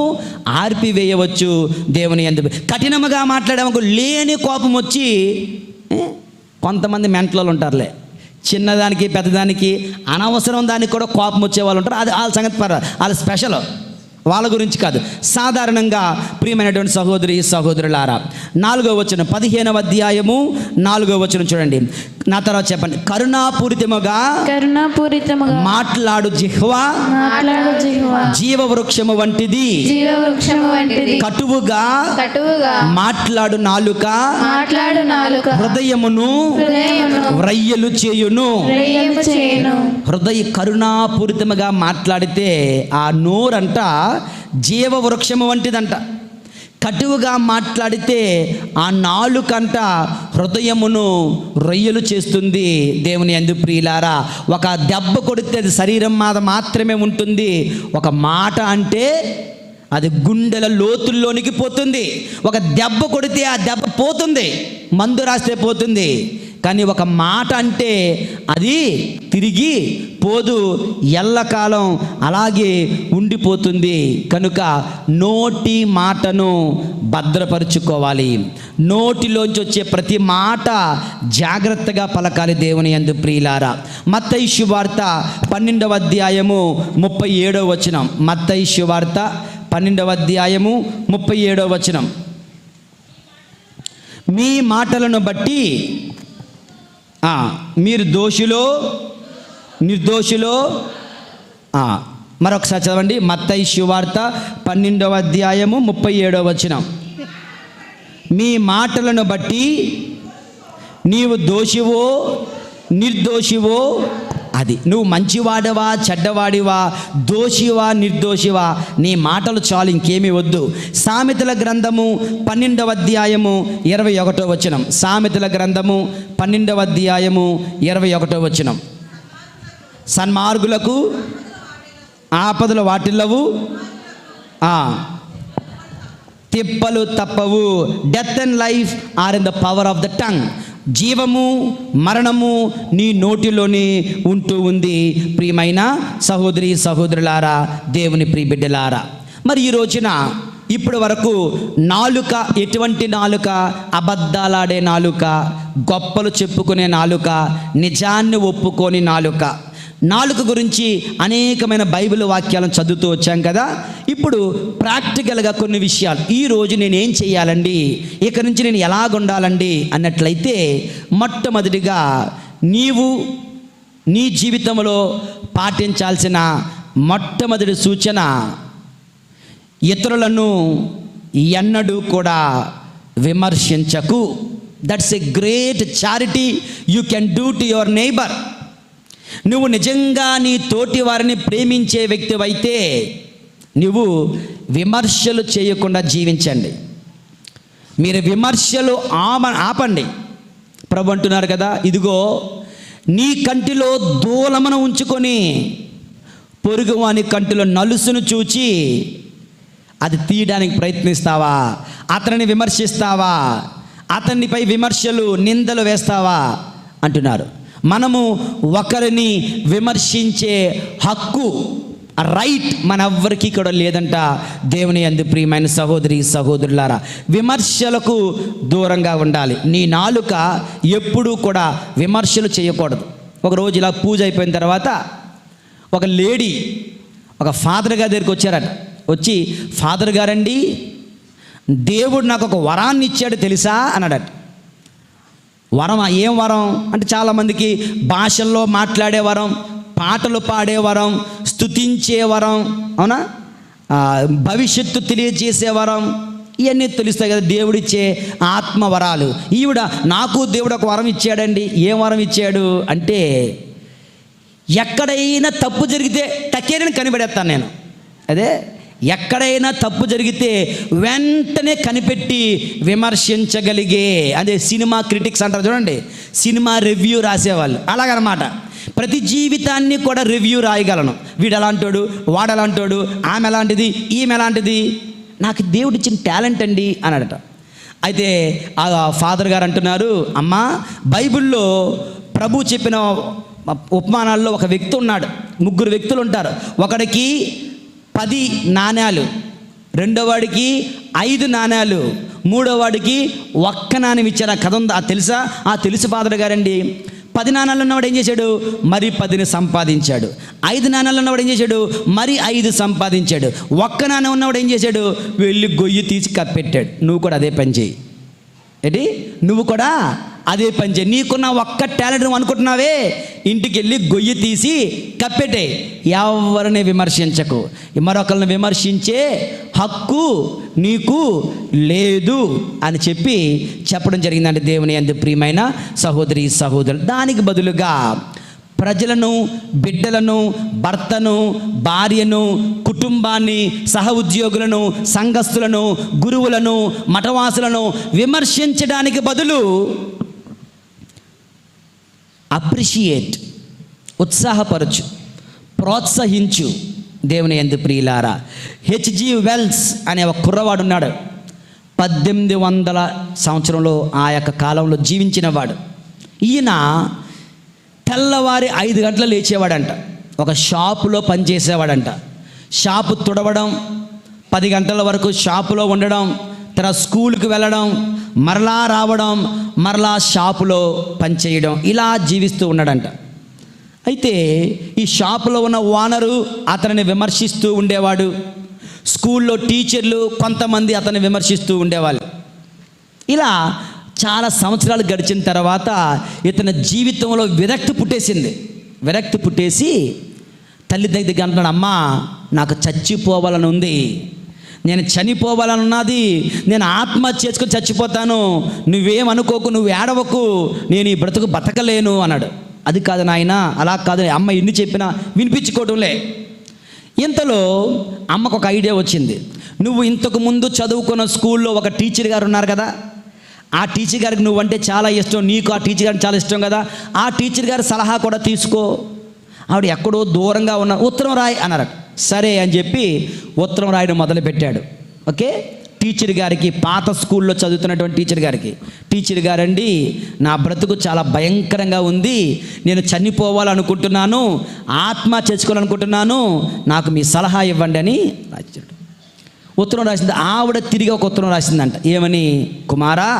ఆర్పివేయవచ్చు. దేవుని యందు కఠినముగా మాట్లాడామనుకో, లేని కోపం వచ్చి, కొంతమంది మెంటలు ఉంటారులే, చిన్నదానికి పెద్దదానికి అనవసరం దానికి కూడా కోపం వచ్చే వాళ్ళు ఉంటారు. అది వాళ్ళ సంగతి వాళ్ళ స్పెషల్, వాళ్ళ గురించి కాదు. సాధారణంగా ప్రియమైనటువంటి సహోదరి సహోదరులారా, 4వ వచనం, 15వ అధ్యాయము 4వ వచనం చూడండి. నా తర్వాత చెప్పండి. కరుణాపూరితముగా మాట్లాడు జిహ్వా జీవవృక్షము వంటిది, కటువుగా మాట్లాడు నాలుక హృదయమును వ్రయ్యలు చేయును. కరుణాపూరితముగా మాట్లాడితే ఆ నోరంట జీవవృక్షము వంటిదంట. కటువుగా మాట్లాడితే ఆ నాలుకంట హృదయమును రొయ్యలు చేస్తుంది. దేవుని యందు ప్రియులారా, ఒక దెబ్బ కొడితే అది శరీరం మీద మాత్రమే ఉంటుంది. ఒక మాట అంటే అది గుండెల లోతుల్లోనికి పోతుంది. ఒక దెబ్బ కొడితే ఆ దెబ్బ పోతుంది, మందు రాస్తే పోతుంది. కానీ ఒక మాట అంటే అది తిరిగి పోదు, ఎల్లకాలం అలాగే ఉండిపోతుంది. కనుక నోటి మాటను భద్రపరుచుకోవాలి. నోటిలోంచి వచ్చే ప్రతి మాట జాగ్రత్తగా పలకాలి. దేవుని యందు ప్రియులారా, మత్తయి సువార్త 12వ అధ్యాయము 37వ వచనం. మత్తయి సువార్త 12వ అధ్యాయము 37వ వచనం. మీ మాటలను బట్టి మీరు దోషులో నిర్దోషులో. మరొకసారి చదవండి. మత్తయి సువార్త 12వ అధ్యాయము 37వ వచనం. మీ మాటలను బట్టి నీవు దోషివో నిర్దోషివో అది. నువ్వు మంచివాడవా చెడ్డవాడివా, దోషివా నిర్దోషివా, నీ మాటలు చాలు, ఇంకేమీ వద్దు. సామెతల గ్రంథము 12వ అధ్యాయము 21వ వచనం. సామెతల గ్రంథము 12వ అధ్యాయము 21వ వచనం. సన్మార్గులకు ఆపదలు వాటిల్లవు, తిప్పలు తప్పవు. Death and life are in the power of the tongue. జీవము మరణము నీ నోటిలోనే ఉంటూ ఉంది. ప్రియమైన సహోదరి సహోదరులారా, దేవుని ప్రియబిడ్డలారా, మరి ఈ రోజున ఇప్పటి వరకు నాలుక ఎటువంటి నాలుక? అబద్ధాలాడే నాలుక, గొప్పలు చెప్పుకునే నాలుక, నిజాన్ని ఒప్పుకోని నాలుక. నాలుక గురించి అనేకమైన బైబిల్ వాక్యాలను చదువుతూ వచ్చాం కదా. ఇప్పుడు ప్రాక్టికల్గా కొన్ని విషయాలు, ఈరోజు నేను ఏం చేయాలండి, ఇక నుంచి నేను ఎలాగుండాలండి అన్నట్లయితే, మొట్టమొదటిగా నీవు నీ జీవితంలో పాటించాల్సిన మొట్టమొదటి సూచన, ఇతరులను ఎన్నడూ కూడా విమర్శించకు. That's a great charity you can do to your neighbour. నువ్వు నిజంగా నీ తోటి వారిని ప్రేమించే వ్యక్తివైతే నువ్వు విమర్శలు చేయకుండా జీవించండి. మీరు విమర్శలు ఆపండి. ప్రభు అంటున్నారు కదా, ఇదిగో నీ కంటిలో దూలమును ఉంచుకొని పొరుగువాని కంటిలో నలుసును చూచి అది తీయడానికి ప్రయత్నిస్తావా? అతనిని విమర్శిస్తావా? అతనిపై విమర్శలు నిందలు వేస్తావా అంటున్నారు. మనము ఒకరిని విమర్శించే హక్కు, రైట్ మనెవ్వరికీ కూడా లేదంట. దేవుని యందు ప్రియమైన సహోదరి సహోదరులారా, విమర్శలకు దూరంగా ఉండాలి. నీ నాలుక ఎప్పుడూ కూడా విమర్శలు చేయకూడదు. ఒకరోజు ఇలా పూజ అయిపోయిన తర్వాత ఒక లేడీ ఒక ఫాదర్ గారి దగ్గరికి వచ్చారట. వచ్చి, ఫాదర్ గారండి, దేవుడు నాకు ఒక వరాన్ని ఇచ్చాడు తెలుసా అన్నాడట. వరం? ఏం వరం అంటే, చాలామందికి భాషల్లో మాట్లాడే వరం, పాటలు పాడే వరం, స్తుతించే వరం, అవునా, భవిష్యత్తు తెలియజేసే వరం, ఇవన్నీ తెలుస్తాయి కదా, దేవుడిచ్చే ఆత్మవరాలు. ఈవిడ, నాకు దేవుడు ఒక వరం ఇచ్చాడండి. ఏం వరం ఇచ్చాడు అంటే, ఎక్కడైనా తప్పు జరిగితే టకేనని కనిపెడేస్తాను నేను. అదే, ఎక్కడైనా తప్పు జరిగితే వెంటనే కనిపెట్టి విమర్శించగలిగే, అదే సినిమా క్రిటిక్స్ అంటారు చూడండి, సినిమా రివ్యూ రాసేవాళ్ళు, అలాగనమాట. ప్రతి జీవితాన్ని కూడా రివ్యూ రాయగలను. వీడు ఎలాంటోడు, వాడు ఎలాంటోడు, ఆమె ఎలాంటిది, ఈమె ఎలాంటిది, నాకు దేవుడు ఇచ్చిన టాలెంట్ అండి అన్నాడట. అయితే ఆ ఫాదర్ గారు అంటున్నారు, అమ్మా, బైబిల్లో ప్రభు చెప్పిన ఉపమానాల్లో ఒక వ్యక్తి ఉన్నాడు, ముగ్గురు వ్యక్తులు ఉంటారు. ఒకడికి 10 నాణ్యాలు, రెండోవాడికి 5 నాణ్యాలు, మూడోవాడికి 1 నాణ్యం ఇచ్చారు. ఆ కథ ఉందా తెలుసా? తెలుసు ఫాదర్ గారండి. 10 నాణ్యాలు ఉన్నవాడు ఏం చేశాడు? మరి 10ని సంపాదించాడు. 5 నాణ్యాలు ఉన్నవాడు ఏం చేశాడు? మరి 5 సంపాదించాడు. 1 నాణ్యం ఉన్నవాడు ఏం చేశాడు? వెళ్ళి గొయ్యి తీసి కప్పెట్టాడు. నువ్వు కూడా అదే పని చేయి. ఏంటి? నువ్వు కూడా అదే పని చేయి. నీకున్న ఒక్క టాలెంట్ నువ్వు అనుకుంటున్నావే, ఇంటికి వెళ్ళి గొయ్యి తీసి కప్పెట్టే. ఎవరిని విమర్శించకు. మరొకరిని విమర్శించే హక్కు నీకు లేదు అని చెప్పడం జరిగిందంటే దేవుని యందు ప్రియమైన సహోదరి సహోదరులు. దానికి బదులుగా ప్రజలను, బిడ్డలను, భర్తను, భార్యను, కుటుంబాన్ని, సహ ఉద్యోగులను, సంఘస్థులను, గురువులను, మఠవాసులను విమర్శించడానికి బదులు అప్రిషియేట్, ఉత్సాహపరచు, ప్రోత్సహించు. దేవుని యందు ప్రియులారా, హెచ్జి వెల్స్ అనే ఒక కుర్రవాడు ఉన్నాడు. 1800 సంవత్సరంలో ఆ యొక్క కాలంలో జీవించిన వాడు. ఈయన తెల్లవారి 5 గంటలు లేచేవాడంట. ఒక షాపులో పనిచేసేవాడంట. షాపు తుడవడం, 10 గంటల వరకు షాపులో ఉండడం, తర్వాత స్కూల్కి వెళ్ళడం, మరలా రావడం, మరలా షాపులో పనిచేయడం, ఇలా జీవిస్తూ ఉన్నాడంట. అయితే ఈ షాపులో ఉన్న ఓనరు అతనిని విమర్శిస్తూ ఉండేవాడు. స్కూల్లో టీచర్లు కొంతమంది అతన్ని విమర్శిస్తూ ఉండేవాళ్ళు. ఇలా చాలా సంవత్సరాలు గడిచిన తర్వాత ఇతని జీవితంలో విరక్తి పుట్టేసి తల్లి దగ్గరికి అంటున్నాడు, అమ్మా, నాకు చచ్చిపోవాలని ఉంది, నేను చనిపోవాలన్నది, నేను ఆత్మహత్య చేసుకొని చచ్చిపోతాను, నువ్వేమనుకోకు, నువ్వు ఏడవకు, నేను ఈ బ్రతుకు బతకలేను అన్నాడు. అది కాదు నాయన, అలా కాదు, అమ్మ ఎన్ని చెప్పినా వినిపించుకోవడంలే. ఇంతలో అమ్మకు ఒక ఐడియా వచ్చింది. నువ్వు ఇంతకు ముందు చదువుకున్న స్కూల్లో ఒక టీచర్ గారు ఉన్నారు కదా, ఆ టీచర్ గారికి నువ్వంటే చాలా ఇష్టం, నీకు ఆ టీచర్ గారికి చాలా ఇష్టం కదా, ఆ టీచర్ గారి సలహా కూడా తీసుకో. ఆవిడ ఎక్కడో దూరంగా ఉన్న ఉత్తరం రాయి అన్నారట. సరే అని చెప్పి ఉత్తరం రాయడం మొదలుపెట్టాడు. ఓకే, టీచర్ గారికి, పాత స్కూల్లో చదువుతున్నటువంటి టీచర్ గారండి, నా బ్రతుకు చాలా భయంకరంగా ఉంది, నేను చనిపోవాలనుకుంటున్నాను, ఆత్మహత్య చేసుకోవాలనుకుంటున్నాను, నాకు మీ సలహా ఇవ్వండి అని రాశాడు. ఉత్తరం రాసింది. ఆవిడ తిరిగి ఒక ఉత్తరం రాసిందంట. ఏమని? కుమారా,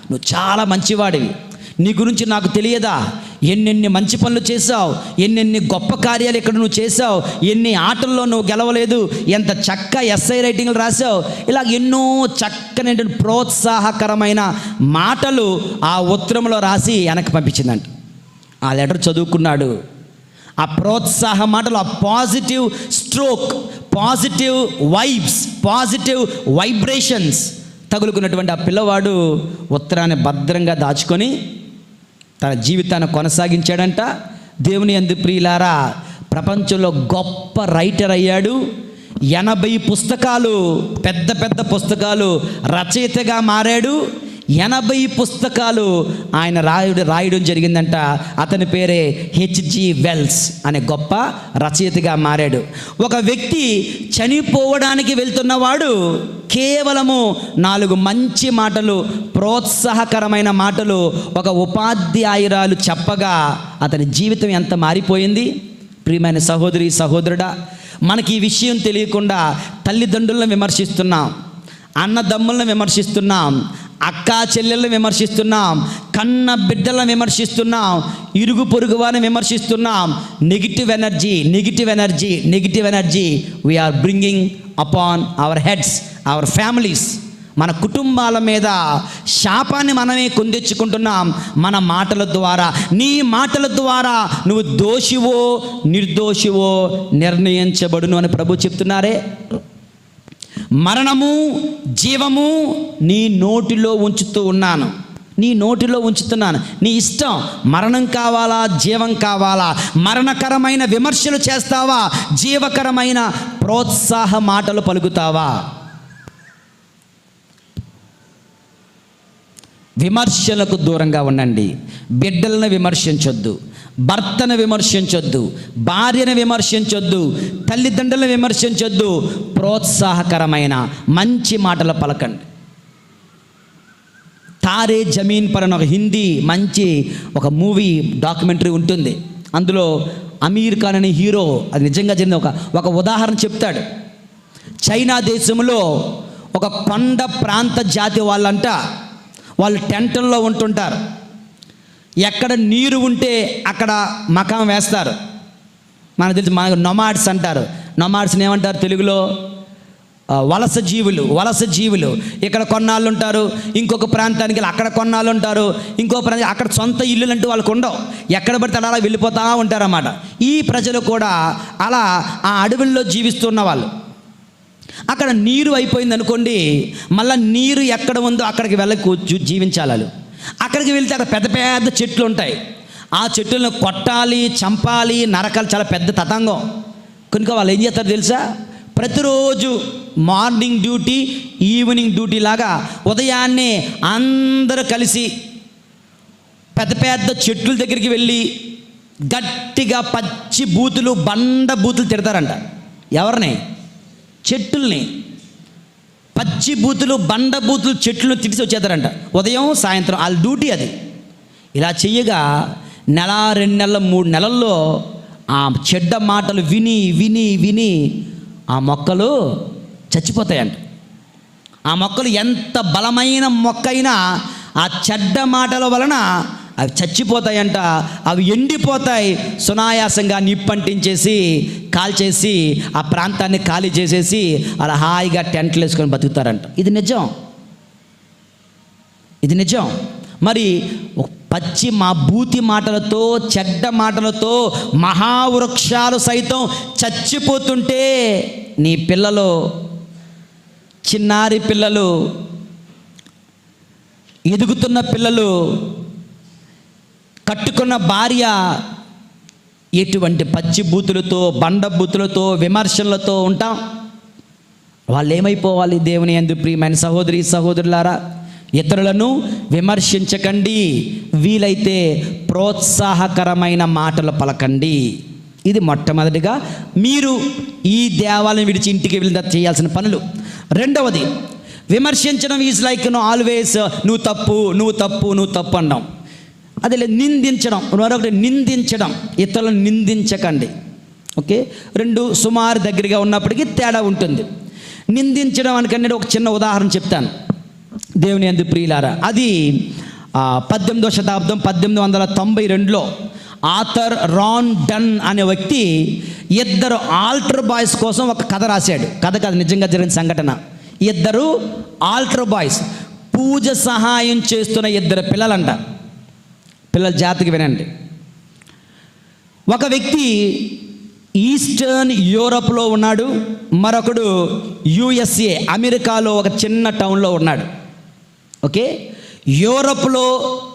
నువ్వు చాలా మంచివాడివి, నీ గురించి నాకు తెలియదా, ఎన్నెన్ని మంచి పనులు చేసావు, ఎన్నెన్ని గొప్ప కార్యాలు ఇక్కడ నువ్వు చేసావు, ఎన్ని ఆటల్లో నువ్వు గెలవలేదు, ఎంత చక్క ఎస్ఐ రైటింగ్లు రాసావు, ఇలా ఎన్నో చక్కని ప్రోత్సాహకరమైన మాటలు ఆ ఉత్తరంలో రాసి వెనక్కి పంపించిందంట. ఆ లెటర్ చదువుకున్నాడు. ఆ ప్రోత్సాహ మాటలు, ఆ positive stroke, positive vibes, positive vibrations తగులుకున్నటువంటి ఆ పిల్లవాడు ఉత్తరాన్ని భద్రంగా దాచుకొని తన జీవితాన్ని కొనసాగించాడంట. దేవుని యందు ప్రియులారా, ప్రపంచంలో గొప్ప రైటర్ అయ్యాడు. 80 పుస్తకాలు, పెద్ద పెద్ద పుస్తకాలు రచయితగా మారాడు. 80 పుస్తకాలు ఆయన రాయడం జరిగిందంట. అతని పేరే హెచ్జి వెల్స్ అనే గొప్ప రచయితగా మారాడు. ఒక వ్యక్తి చనిపోవడానికి వెళ్తున్నవాడు కేవలము 4 మంచి మాటలు, ప్రోత్సాహకరమైన మాటలు ఒక ఉపాధ్యాయురాలు చెప్పగా అతని జీవితం ఎంత మారిపోయింది. ప్రియమైన సహోదరి, సహోదరుడా, మనకి ఈ విషయం తెలియకుండా తల్లిదండ్రులను విమర్శిస్తున్నాం, అన్నదమ్ములను విమర్శిస్తున్నాం, అక్కా చెల్లెళ్ళని విమర్శిస్తున్నాం, కన్న బిడ్డలను విమర్శిస్తున్నాం, ఇరుగు పొరుగు వారిని విమర్శిస్తున్నాం. Negative energy we are bringing upon our heads, our families. మన కుటుంబాల మీద శాపాన్ని మనమే కొందెచ్చుకుంటున్నాం మన మాటల ద్వారా. నీ మాటల ద్వారా నువ్వు దోషివో నిర్దోషివో నిర్ణయించబడును అని ప్రభు చెప్తున్నారే. మరణము జీవము నీ నోటిలో ఉంచుతున్నాను, నీ ఇష్టం. మరణం కావాలా, జీవం కావాలా? మరణకరమైన విమర్శలు చేస్తావా, జీవకరమైన ప్రోత్సాహ మాటలు పలుకుతావా? విమర్శలకు దూరంగా ఉండండి. బిడ్డలను విమర్శించొద్దు, భర్తను విమర్శించొద్దు, భార్యను విమర్శించొద్దు, తల్లిదండ్రులను విమర్శించొద్దు. ప్రోత్సాహకరమైన మంచి మాటలు పలకండి. తారే జమీన్ పర్ అని ఒక హిందీ మంచి ఒక మూవీ డాక్యుమెంటరీ ఉంటుంది. అందులో అమీర్ ఖాన్ అనే హీరో, అది నిజంగా జరిగిన ఒక ఉదాహరణ చెప్తాడు. చైనా దేశంలో ఒక కొండ ప్రాంత జాతి వాళ్ళంట, వాళ్ళు టెంట్ల్లో ఉంటుంటారు. ఎక్కడ నీరు ఉంటే అక్కడ మకాం వేస్తారు. మనకు తెలిసి నొమాడ్స్ అంటారు. నొమాడ్స్ని ఏమంటారు తెలుగులో? వలస జీవులు. ఇక్కడ కొన్నాళ్ళు ఉంటారు, ఇంకొక ప్రాంతానికి అక్కడ కొన్నాళ్ళు ఉంటారు, ఇంకో ప్రాంతం అక్కడ సొంత ఇల్లులు అంటూ వాళ్ళకు ఉండవు, ఎక్కడ పడితే అలా వెళ్ళిపోతూ ఉంటారన్నమాట. ఈ ప్రజలు కూడా అలా ఆ అడవుల్లో జీవిస్తున్న వాళ్ళు. అక్కడ నీరు అయిపోయింది అనుకోండి, మళ్ళీ నీరు ఎక్కడ ఉందో అక్కడికి జీవించాలి. అక్కడికి వెళ్తే అక్కడ పెద్ద పెద్ద చెట్లు ఉంటాయి. ఆ చెట్లను కొట్టాలి, చంపాలి, నరకాలి, చాలా పెద్ద తతంగం. కనుక వాళ్ళు ఏం చేస్తారు తెలుసా? ప్రతిరోజు మార్నింగ్ డ్యూటీ, ఈవినింగ్ డ్యూటీ లాగా ఉదయాన్నే అందరూ కలిసి పెద్ద పెద్ద చెట్ల దగ్గరికి వెళ్ళి గట్టిగా పచ్చి బూతులు, బండ బూతులు తిడతారంట. ఎవరిని? చెట్టుల్ని. పచ్చి బూతులు, బండ బూతులు, చెట్లను తిరిసి వచ్చేస్తారంట ఉదయం సాయంత్రం. వాళ్ళ డ్యూటీ అది. ఇలా చెయ్యగా 1, 2 నెలలు, 3 నెలల్లో ఆ చెడ్డ మాటలు విని ఆ మొక్కలు చచ్చిపోతాయంట. ఆ మొక్కలు ఎంత బలమైన మొక్క అయినా ఆ చెడ్డ మాటల వలన అవి చచ్చిపోతాయంట. అవి ఎండిపోతాయి. సునాయాసంగా నిప్పంటించేసి కాల్చేసి ఆ ప్రాంతాన్ని ఖాళీ చేసేసి అలా హాయిగా టెంట్లు వేసుకొని బతుకుతారంట. ఇది నిజం. మరి పచ్చి బూతి మాటలతో, చెడ్డ మాటలతో మహావృక్షాలు సైతం చచ్చిపోతుంటే నీ పిల్లలు చిన్నారి పిల్లలు, ఎదుగుతున్న పిల్లలు, కట్టుకున్న భార్య ఎటువంటి పచ్చి బూతులతో, బండ బూతులతో, విమర్శలతో ఉంటాం. వాళ్ళు ఏమైపోవాలి? దేవుని యందు ప్రియమైన సహోదరి సహోదరులారా, ఇతరులను విమర్శించకండి, వీలైతే ప్రోత్సాహకరమైన మాటలు పలకండి. ఇది మొట్టమొదటిగా మీరు ఈ దేవాలయం విడిచి ఇంటికి వెళ్ళిన తర్వాత చేయాల్సిన పనులు. రెండవది, విమర్శించడం ఈజ్ లైక్ ఆల్వేస్ నువ్వు తప్పు, నువ్వు తప్పు, నువ్వు తప్పు అనడం. అదే నిందించడం, మరొకటి నిందించడం. ఇతరులను నిందించకండి. ఓకే, రెండు సుమారు దగ్గరగా ఉన్నప్పటికీ తేడా ఉంటుంది. నిందించడం అనుకంటే ఒక చిన్న ఉదాహరణ చెప్తాను దేవుని యందు ప్రియులారా. అది 18వ శతాబ్దం 1892లో ఆథర్ రాన్ డన్ అనే వ్యక్తి 2 ఆల్టర్ బాయ్స్ కోసం ఒక కథ రాశాడు. కథ కాదు, నిజంగా జరిగిన సంఘటన. 2 ఆల్టర్ బాయ్స్, పూజ సహాయం చేస్తున్న 2 పిల్లలంట. పిల్లల జాతికి వినండి. ఒక వ్యక్తి ఈస్టర్న్ యూరోప్లో ఉన్నాడు, మరొకడు USA అమెరికాలో ఒక చిన్న టౌన్లో ఉన్నాడు. ఓకే, యూరోప్లో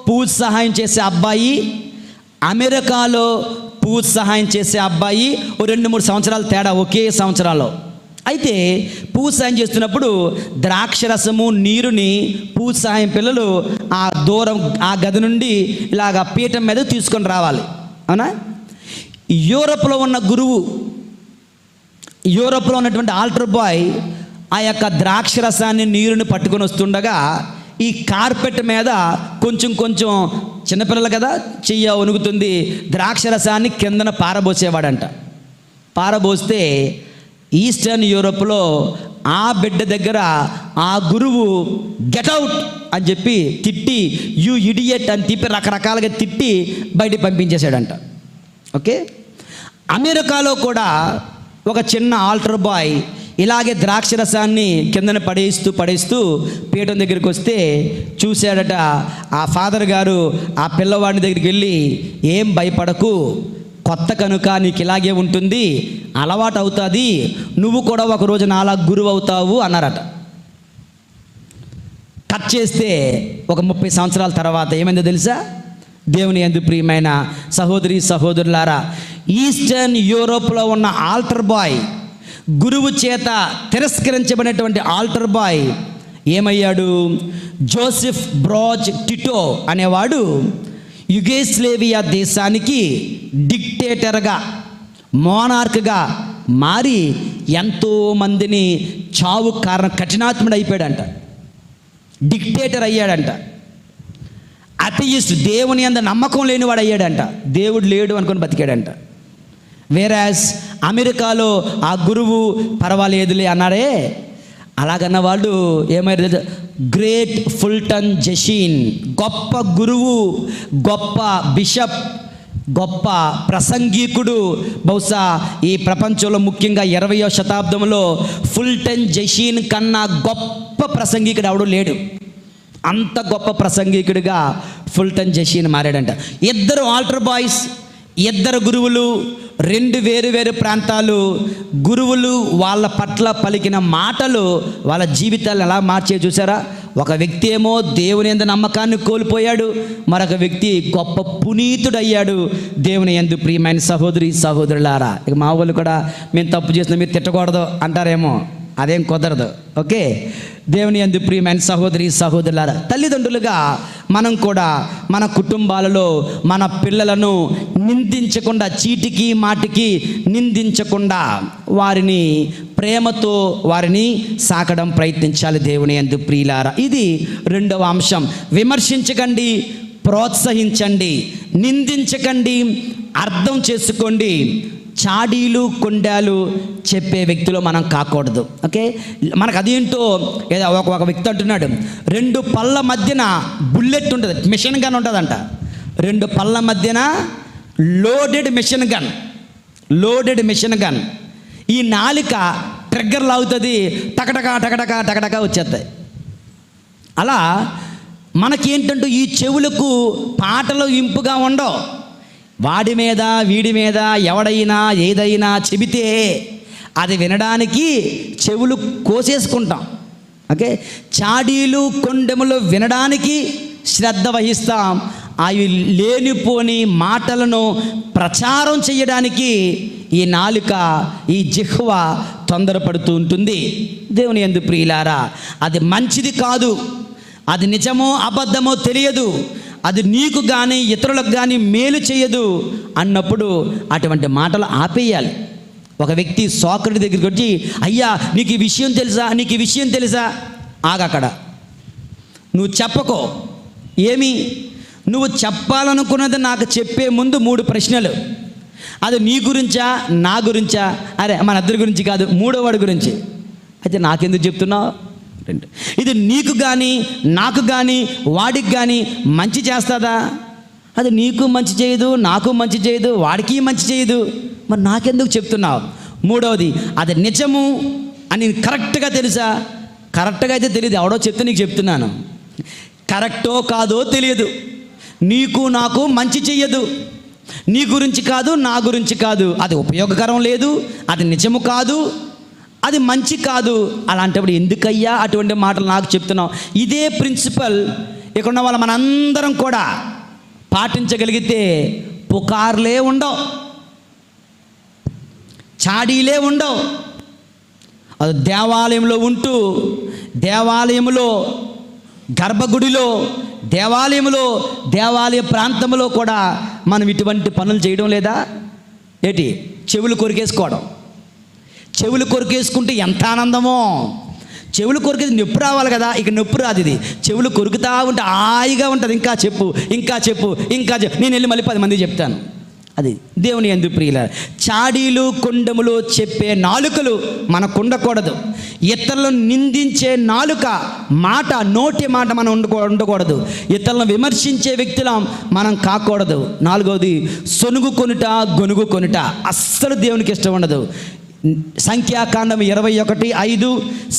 పూజ సహాయం చేసే అబ్బాయి, అమెరికాలో పూజ సహాయం చేసే అబ్బాయి 2-3 సంవత్సరాల తేడా ఒకే సంవత్సరాల్లో. అయితే పూజ సాయం చేస్తున్నప్పుడు ద్రాక్షరసము, నీరుని పూజ సాయం పిల్లలు ఆ గది నుండి ఇలాగ పీఠం మీద తీసుకొని రావాలి. అవునా? యూరోప్లో ఉన్న గురువు, యూరోప్లో ఉన్నటువంటి ఆల్టర్ బాయ్ ఆ యొక్క ద్రాక్షరసాన్ని, నీరుని పట్టుకొని వస్తుండగా ఈ కార్పెట్ మీద కొంచెం కొంచెం, చిన్నపిల్లలు కదా, చెయ్య వణుకుతుంది, ద్రాక్షరసాన్ని కిందన పారబోసేవాడంట. పారబోస్తే ఈస్టర్న్ యూరోప్లో ఆ బిడ్డ దగ్గర ఆ గురువు గెట్ అవుట్ అని చెప్పి తిట్టి, యూ ఇడియట్ అని తిప్పి రకరకాలుగా తిట్టి బయటికి పంపించేశాడంట. ఓకే, అమెరికాలో కూడా ఒక చిన్న ఆల్టర్ బాయ్ ఇలాగే ద్రాక్షరసాన్ని కిందన పడేస్తూ పీఠం దగ్గరికి వస్తే చూశాడట. ఆ ఫాదర్ గారు ఆ పిల్లవాడిని దగ్గరికి వెళ్ళి, ఏం భయపడకు, కొత్త కనుక నీకు ఇలాగే ఉంటుంది, అలవాటు అవుతుంది, నువ్వు కూడా ఒకరోజు నాలా గురువు అవుతావు అన్నారట. కట్ చేస్తే ఒక 30 సంవత్సరాల తర్వాత ఏమైందో తెలుసా? దేవుని యందు ప్రియమైన సహోదరి సహోదరులారా, ఈస్టర్న్ యూరోప్లో ఉన్న ఆల్టర్ బాయ్, గురువు చేత తిరస్కరించబడినటువంటి ఆల్టర్ బాయ్ ఏమయ్యాడు? జోసెఫ్ బ్రాజ్ టిటో అనేవాడు యుగోస్లేవియా దేశానికి డిక్టేటర్గా, మోనార్క్గా మారి ఎంతోమందిని చావు కారణం, కఠినాత్ముడు అయిపోయాడంట, డిక్టేటర్ అయ్యాడంట. అథియిస్ట్, దేవుని యందు నమ్మకం లేనివాడు అయ్యాడంట, దేవుడు లేడు అనుకొని బతికాడంట. వేరాస్ అమెరికాలో ఆ గురువు పర్వాలేదులే అన్నారే, అలాగన్న వాళ్ళు ఏమైనా గ్రేట్ ఫుల్టన్ జెషీన్, గొప్ప గురువు, గొప్ప బిషప్, గొప్ప ప్రసంగికుడు. బహుశా ఈ ప్రపంచంలో ముఖ్యంగా 20వ శతాబ్దంలో ఫుల్టన్ జెషీన్ కన్నా గొప్ప ప్రసంగికుడు ఎవడు లేడు. అంత గొప్ప ప్రసంగికుడిగా ఫుల్టన్ జెషీన్ మారాడంట. 2 ఆల్టర్ బాయ్స్, 2 గురువులు, 2 వేరు ప్రాంతాలు. గురువులు వాళ్ళ పట్ల పలికిన మాటలు వాళ్ళ జీవితాలను ఎలా మార్చే చూసారా? ఒక వ్యక్తి ఏమో దేవుని యందు నమ్మకాన్ని కోల్పోయాడు, మరొక వ్యక్తి గొప్ప పునీతుడయ్యాడు. దేవుని యందు ప్రియమైన సహోదరి సహోదరులారా, ఇక మా వాళ్ళు కూడా మేము తప్పు చేసిన మీరు తిట్టకూడదు అంటారేమో, అదేం కుదరదు. ఓకే, దేవుని యందు ప్రియమైన సహోదరి సహోదరులారా, తల్లిదండ్రులుగా మనం కూడా మన కుటుంబాలలో మన పిల్లలను నిందించకుండా, చీటికి మాటికి నిందించకుండా వారిని ప్రేమతో వారిని సాకడం ప్రయత్నించాలి. దేవుని యందు ప్రియులారా, ఇది 2వ అంశం. విమర్శించకండి, ప్రోత్సహించండి. నిందించకండి, అర్థం చేసుకోండి. చాడీలు కొండాలు చెప్పే వ్యక్తిలో మనం కాకూడదు. ఓకే, మనకు అదేంటో ఏదో ఒక వ్యక్తి అంటున్నాడు, 2 పళ్ళ మధ్యన బుల్లెట్ ఉంటుంది, మిషన్ గన్ ఉంటుందంట. 2 పళ్ళ మధ్యన లోడెడ్ మిషన్ గన్. ఈ నాలిక ట్రిగ్గర్ లాగుతుంది, టకటకా వచ్చేస్తాయి. అలా మనకేంటంటూ ఈ చెవులకు పాటలు ఇంపుగా ఉండవు. వాడి మీద వీడి మీద ఎవడైనా ఏదైనా చెబితే అది వినడానికి చెవులు కోసేసుకుంటాం. ఓకే, చాడీలు కొండెములు వినడానికి శ్రద్ధ వహిస్తాం, అవి లేనిపోని మాటలను ప్రచారం చేయడానికి ఈ నాలుక, ఈ జిహ్వ తొందరపడుతూ ఉంటుంది. దేవుని యందు ప్రియులారా, అది మంచిది కాదు. అది నిజమో అబద్ధమో తెలియదు. అది నీకు కానీ ఇతరులకు కానీ మేలు చేయదు అన్నప్పుడు అటువంటి మాటలు ఆపేయాలి. ఒక వ్యక్తి సోక్రటీస్ దగ్గరికి వచ్చి, అయ్యా నీకు ఈ విషయం తెలుసా, నీకు ఈ విషయం తెలుసా? ఆగక్కడ, నువ్వు చెప్పకో. ఏమి? నువ్వు చెప్పాలనుకున్నది నాకు చెప్పే ముందు 3 ప్రశ్నలు. అది నీ గురించా, నా గురించా? అరే మన ఇద్దరి గురించి కాదు, మూడో వాడి గురించి. అయితే నాకెందుకు చెప్తున్నావు? ఇది నీకు కానీ నాకు కానీ వాడికి కానీ మంచి చేస్తుందా? అది నీకు మంచి చేయదు, నాకు మంచి చేయదు, వాడికి మంచి చేయదు. మరి నాకెందుకు చెప్తున్నావు? మూడవది, అది నిజము అని కరెక్ట్గా తెలుసా? కరెక్ట్గా అయితే తెలియదు, ఎవడో చెప్తే నీకు చెప్తున్నాను. కరెక్టో కాదో తెలియదు, నీకు నాకు మంచి చెయ్యదు, నీ గురించి కాదు, నా గురించి కాదు, అది ఉపయోగకరం లేదు, అది నిజము కాదు, అది మంచి కాదు. అలాంటప్పుడు ఎందుకయ్యా అటువంటి మాటలు నాకు చెప్తున్నావు? ఇదే ప్రిన్సిపల్ ఇక్కడ ఉన్న వాళ్ళు మనందరం కూడా పాటించగలిగితే పుకార్లే ఉండవు, చాడీలే ఉండవు. అది దేవాలయంలో ఉంటూ, దేవాలయంలో గర్భగుడిలో, దేవాలయ ప్రాంతంలో కూడా మనం ఇటువంటి పనులు చేయడం లేదా? ఏంటి? చెవులు కొరికేసుకోవడం. చెవులు కొరికేసుకుంటే ఎంత ఆనందమో! చెవులు కొరికేసి నొప్పి రావాలి కదా, ఇక నొప్పి రాదు. ఇది చెవులు కొరుకుతా ఉంటే హాయిగా ఉంటుంది. ఇంకా చెప్పు, ఇంకా చెప్పు, ఇంకా చెప్పు, నేను వెళ్ళి మళ్ళీ 10 మందికి చెప్తాను. అది దేవుని యందు ప్రియులారా, చాడీలు కొండములు చెప్పే నాలుకలు మనకు ఉండకూడదు. ఇతరులను నిందించే నాలుక, మాట, నోటి మాట మనం ఉండకూడదు. ఇతరులను విమర్శించే వ్యక్తులం మనం కాకూడదు. 4వది, సొనుగు కొనుట, గొనుగు కొనుట అస్సలు దేవునికి ఇష్టం ఉండదు. సంఖ్యాకాండము 21:5,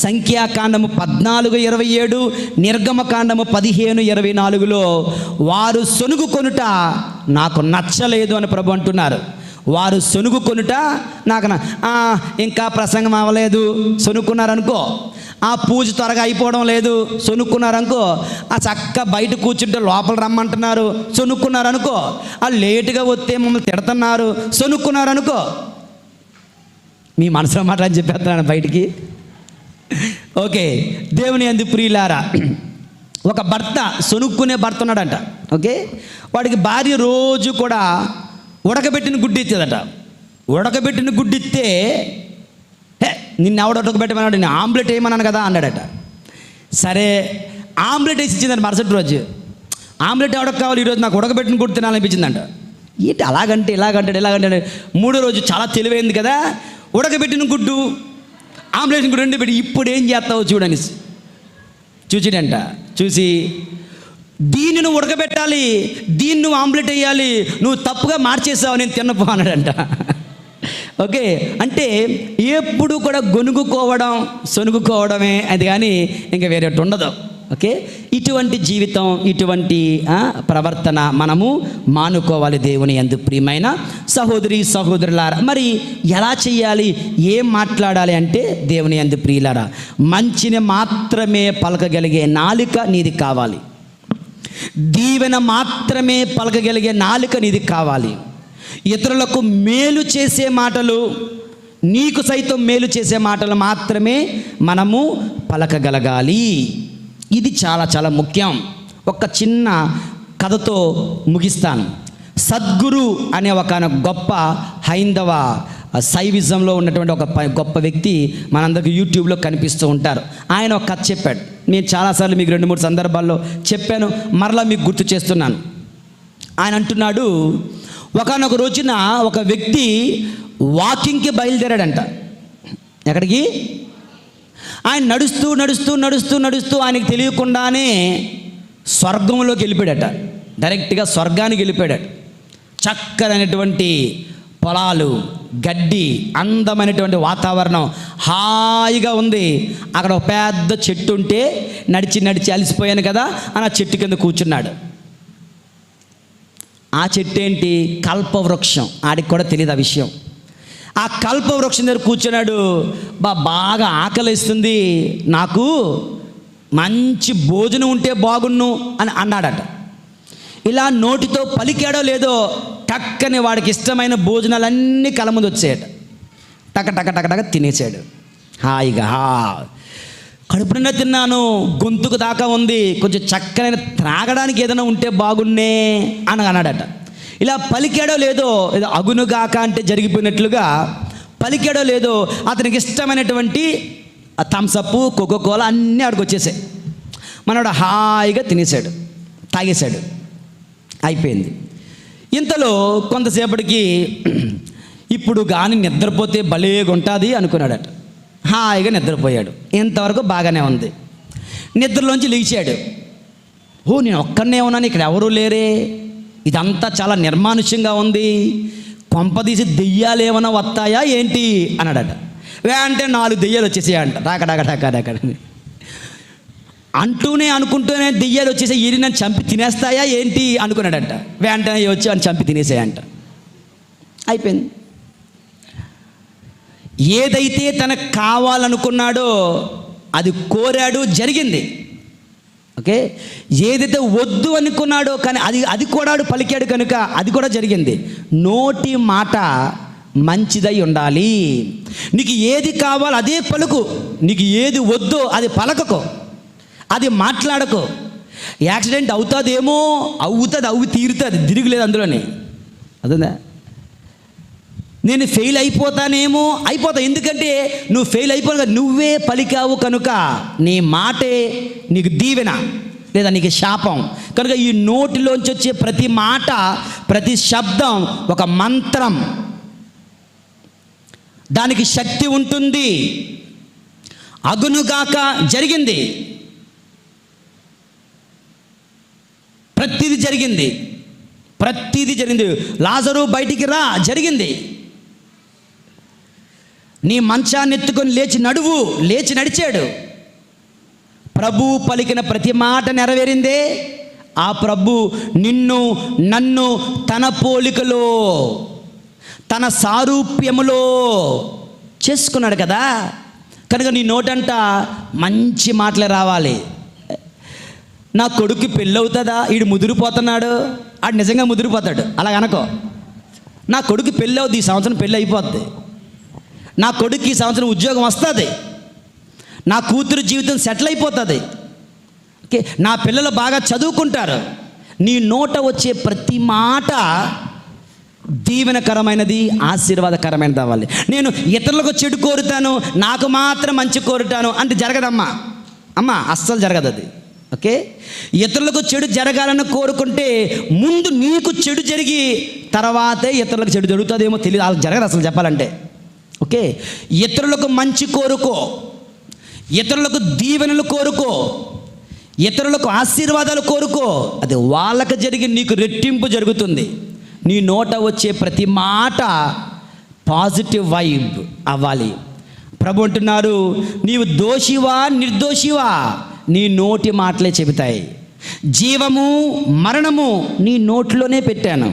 సంఖ్యాకాండము 14:27, నిర్గమకాండము 15:24లో వారు సొనుగు కొనుట నాకు నచ్చలేదు అని ప్రభు అంటున్నారు. వారు సొనుగు కొనుట నాకు ఇంకా ప్రసంగం అవ్వలేదు సొనుక్కున్నారనుకో, ఆ పూజ త్వరగా అయిపోవడం లేదు సొనుక్కున్నారనుకో, ఆ చక్క బయట కూర్చుంటే లోపల రమ్మంటున్నారు సొనుక్కున్నారనుకో, ఆ లేటుగా వస్తే మమ్మల్ని తిడుతున్నారు సొనుక్కున్నారనుకో. మీ మనసులో మాట అని చెప్పేస్తున్నాను బయటికి. ఓకే, దేవుని యందు ప్రియులారా, ఒక భర్త, సొనుక్కునే భర్త ఉన్నాడంట. ఓకే, వాడికి భార్య రోజు కూడా ఉడకబెట్టిన గుడ్డు ఇచ్చేదట. ఉడకబెట్టిన గుడ్డు ఇస్తే, నిన్ను ఎవడ ఉడకబెట్టమన్నాడు, నేను ఆమ్లెట్ వేయమన్నాను కదా అన్నాడట. సరే ఆమ్లెట్ వేసి ఇచ్చిందంట. మరుసటి రోజు ఆమ్లెట్ ఎవడకు కావాలి, ఈరోజు నాకు ఉడకబెట్టిన గుడ్డు తినాలనిపించిందంట. ఏంటి అలాగంటే ఇలాగంటే 3వ రోజు చాలా తెలివైంది కదా, ఉడకబెట్టిన గుడ్డు ఆమ్లెట్ గుడ్డు 2 పెట్టి, ఇప్పుడు ఏం చేస్తావు చూడని చూచిడంట. చూసి, దీన్ని నువ్వు ఉడకబెట్టాలి, దీన్ని నువ్వు ఆమ్లెట్ వేయాలి, నువ్వు తప్పుగా మార్చేసావు, నేను తిన్నపో అన్నాడంట. ఓకే, అంటే ఎప్పుడు కూడా గొనుగుకోవడం, సొనుగుకోవడమే అది, కానీ ఇంకా వేరే ఉండదు. ఓకే, ఇటువంటి జీవితం, ఇటువంటి ప్రవర్తన మనము మానుకోవాలి దేవుని యందు ప్రియమైన సహోదరి సహోదరులారా. మరి ఎలా చేయాలి, ఏం మాట్లాడాలి అంటే, దేవుని యందు ప్రియులారా, మంచిని మాత్రమే పలకగలిగే నాలుక నీది కావాలి. దీవెన మాత్రమే పలకగలిగే నాలుక నీది కావాలి. ఇతరులకు మేలు చేసే మాటలు, నీకు సైతం మేలు చేసే మాటలు మాత్రమే మనము పలకగలగాలి. ఇది చాలా చాలా ముఖ్యం. ఒక చిన్న కథతో ముగిస్తాను. సద్గురు అనే ఒక గొప్ప హైందవ శైవిజంలో ఉన్నటువంటి ఒక గొప్ప వ్యక్తి మనందరికీ యూట్యూబ్లో కనిపిస్తూ ఉంటారు. ఆయన ఒక కథ చెప్పాడు. నేను చాలాసార్లు మీకు 2-3 సందర్భాల్లో చెప్పాను, మరలా మీకు గుర్తు చేస్తున్నాను. ఆయన అంటున్నాడు, ఒకానొక రోజున ఒక వ్యక్తి వాకింగ్కి బయలుదేరాడంట. ఎక్కడికి? ఆయన నడుస్తూ నడుస్తూ నడుస్తూ నడుస్తూ ఆయనకు తెలియకుండానే స్వర్గంలోకి వెళ్ళిపోయాడట. డైరెక్ట్గా స్వర్గానికి వెళ్ళిపోయాడు. చక్కనైనటువంటి పొలాలు, గడ్డి, అందమైనటువంటి వాతావరణం, హాయిగా ఉంది. అక్కడ ఒక పెద్ద చెట్టు ఉంటే నడిచి నడిచి అలసిపోయాను కదా అని ఆ చెట్టు కింద కూర్చున్నాడు. ఆ చెట్టు ఏంటి? కల్పవృక్షం. ఆడికి కూడా తెలియదు ఆ విషయం. ఆ కల్పవృక్షం దగ్గర కూర్చున్నాడు. బాగా ఆకలిస్తుంది, నాకు మంచి భోజనం ఉంటే బాగున్ను అని అన్నాడట. ఇలా నోటితో పలికాడో లేదో టక్కని వాడికి ఇష్టమైన భోజనాలన్నీ కళ్ళ ముందు వచ్చాయట. టక టక టక టక తినేసాడు హాయిగా. కడుపు నిండా తిన్నాను, గొంతుకు దాకా ఉంది, కొంచెం చక్కనైన త్రాగడానికి ఏదైనా ఉంటే బాగున్నే అని అన్నాడట. ఇలా పలికాడో లేదో, ఏదో అగునుగాక అంటే జరిగిపోయినట్లుగా పలికాడో లేదో అతనికి ఇష్టమైనటువంటి థమ్సప్, కోకోకోలా అన్నీ ఆడికి వచ్చేసాయి. మనోడు హాయిగా తినేసాడు, తాగేశాడు, అయిపోయింది. ఇంతలో కొంతసేపటికి ఇప్పుడు కానీ నిద్రపోతే భలేగా ఉంటుంది అనుకున్నాడట. హాయిగా నిద్రపోయాడు. ఇంతవరకు బాగానే ఉంది. నిద్రలోంచి లేచాడు. నేను ఒక్కడనే ఉన్నాను, ఇక్కడ ఎవరూ లేరే, ఇదంతా చాలా నిర్మానుష్యంగా ఉంది, కొంపదీసి దెయ్యాలు ఏమైనా వస్తాయా ఏంటి అన్నాడట. అంటే 4 దెయ్యాలు వచ్చేసాయంట, రాకడాక అనుకుంటూనే దెయ్యాలు వచ్చేసి ఈరి నన్ను చంపి తినేస్తాయా ఏంటి అనుకున్నాడంట. వెంటనే వచ్చి అని చంపి తినేసాయంట. అయిపోయింది. ఏదైతే తనకు కావాలనుకున్నాడో అది కోరాడు, జరిగింది. ఓకే, ఏదైతే వద్దు అనుకున్నాడో కానీ అది కూడా పలికాడు కనుక అది కూడా జరిగింది. నోటి మాట మంచిదై ఉండాలి. నీకు ఏది కావాలో అదే పలుకు, నీకు ఏది వద్దో అది పలకకో, అది మాట్లాడకో. యాక్సిడెంట్ అవుతుందేమో, అవి తీరుతుంది, తిరుగులేదు అందులోనే. అదేనా, నేను ఫెయిల్ అయిపోతానేమో, అయిపోతా. ఎందుకంటే నువ్వు ఫెయిల్ అయిపోను, నువ్వే పలికావు కనుక నీ మాటే నీకు దీవెన లేదా నీకు శాపం. కనుక ఈ నోటిలోంచి వచ్చే ప్రతి మాట, ప్రతి శబ్దం ఒక మంత్రం, దానికి శక్తి ఉంటుంది. అగునుగాక జరిగింది, ప్రతిదీ జరిగింది. లాజరు బయటికి రా, జరిగింది. నీ మంచాన్ని ఎత్తుకొని లేచి నడిచాడు. ప్రభు పలికిన ప్రతి మాట నెరవేరిందే. ఆ ప్రభు నిన్ను నన్ను తన పోలికలో తన సారూప్యములో చేసుకున్నాడు కదా. కనుక నీ నోటంట మంచి మాటలే రావాలి. నా కొడుకు పెళ్ళవుతుందా, వీడు ముదిరిపోతున్నాడు, ఆడు నిజంగా ముదిరిపోతాడు అలా అనుకో. నా కొడుకు పెళ్ళి అవుద్ది, ఈ సంవత్సరం పెళ్ళి అయిపోద్ది, నా కొడుకు ఈ సంవత్సరం ఉద్యోగం వస్తుంది, నా కూతురు జీవితం సెటిల్ అయిపోతుంది, ఓకే, నా పిల్లలు బాగా చదువుకుంటారు. నీ నోట వచ్చే ప్రతి మాట దీవెనకరమైనది, ఆశీర్వాదకరమైనది అవ్వాలి. నేను ఇతరులకు చెడు కోరుతాను, నాకు మాత్రం మంచి కోరుతాను అంటే జరగదమ్మా. అస్సలు జరగదు అది. ఓకే, ఇతరులకు చెడు జరగాలని కోరుకుంటే ముందు నీకు చెడు జరిగి తర్వాతే ఇతరులకు చెడు జరుగుతుందేమో తెలియదు, వాళ్ళకి జరగదు అసలు చెప్పాలంటే. ఓకే, ఇతరులకు మంచి కోరుకో, ఇతరులకు దీవెనలు కోరుకో, ఇతరులకు ఆశీర్వాదాలు కోరుకో, అది వాళ్ళకి జరిగి నీకు రెట్టింపు జరుగుతుంది. నీ నోట వచ్చే ప్రతి మాట పాజిటివ్ వైబ్ అవ్వాలి. ప్రభు అంటున్నారు, నీవు దోషివా నిర్దోషివా నీ నోటి మాటలే చెబుతాయి. జీవము మరణము నీ నోట్లోనే పెట్టాను.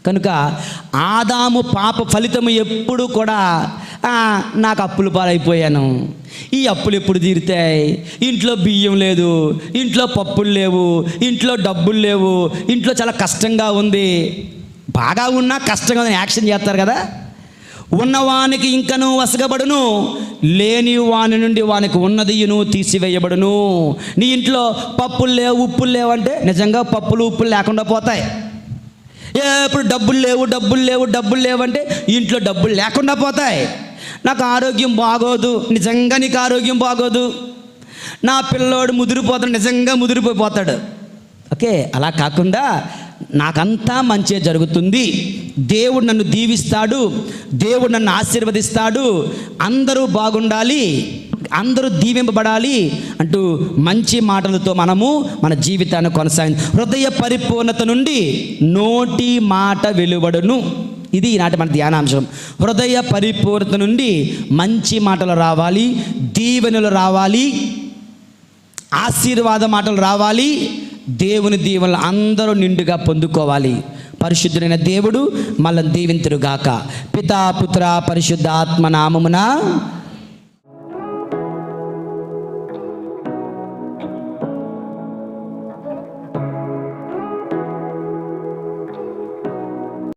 కనుక ఆదాము పాప ఫలితము ఎప్పుడు కూడా నాకు అప్పులు పాలైపోయాను, ఈ అప్పులు ఎప్పుడు తీరుతాయి, ఇంట్లో బియ్యం లేదు, ఇంట్లో పప్పులు లేవు, ఇంట్లో డబ్బులు లేవు, ఇంట్లో చాలా కష్టంగా ఉంది. బాగా ఉన్నా కష్టంగా ఉందని యాక్షన్ చేస్తారు కదా. ఉన్నవానికి ఇంకను వసగబడును, లేని వాని నుండి వానికి ఉన్నదియును తీసివేయబడును. నీ ఇంట్లో పప్పులు లేవు, ఉప్పులు లేవంటే నిజంగా పప్పులు ఉప్పులు లేకుండా పోతాయి. ఎప్పుడు డబ్బులు లేవంటే ఇంట్లో డబ్బులు లేకుండా పోతాయి. నాకు ఆరోగ్యం బాగోదు, నిజంగా నీకు ఆరోగ్యం బాగోదు. నా పిల్లోడు ముదిరిపోతాడు, నిజంగా ముదిరిపోతాడు. ఓకే, అలా కాకుండా నాకంతా మంచి జరుగుతుంది, దేవుడు నన్ను దీవిస్తాడు, దేవుడు నన్ను ఆశీర్వదిస్తాడు, అందరూ బాగుండాలి, అందరూ దీవింపబడాలి అంటూ మంచి మాటలతో మనము మన జీవితాన్ని కొనసాగి హృదయ పరిపూర్ణత నుండి నోటి మాట వెలువడును. ఇది ఈనాటి మన ధ్యానాంశం. హృదయ పరిపూర్ణత నుండి మంచి మాటలు రావాలి, దీవెనలు రావాలి, ఆశీర్వాద మాటలు రావాలి, దేవుని దీవెనలు అందరూ నిండుగా పొందుకోవాలి. పరిశుద్ధుడైన దేవుడు మనల్ని దీవింతురుగాక. పితా పుత్ర పరిశుద్ధ ఆత్మ నామమున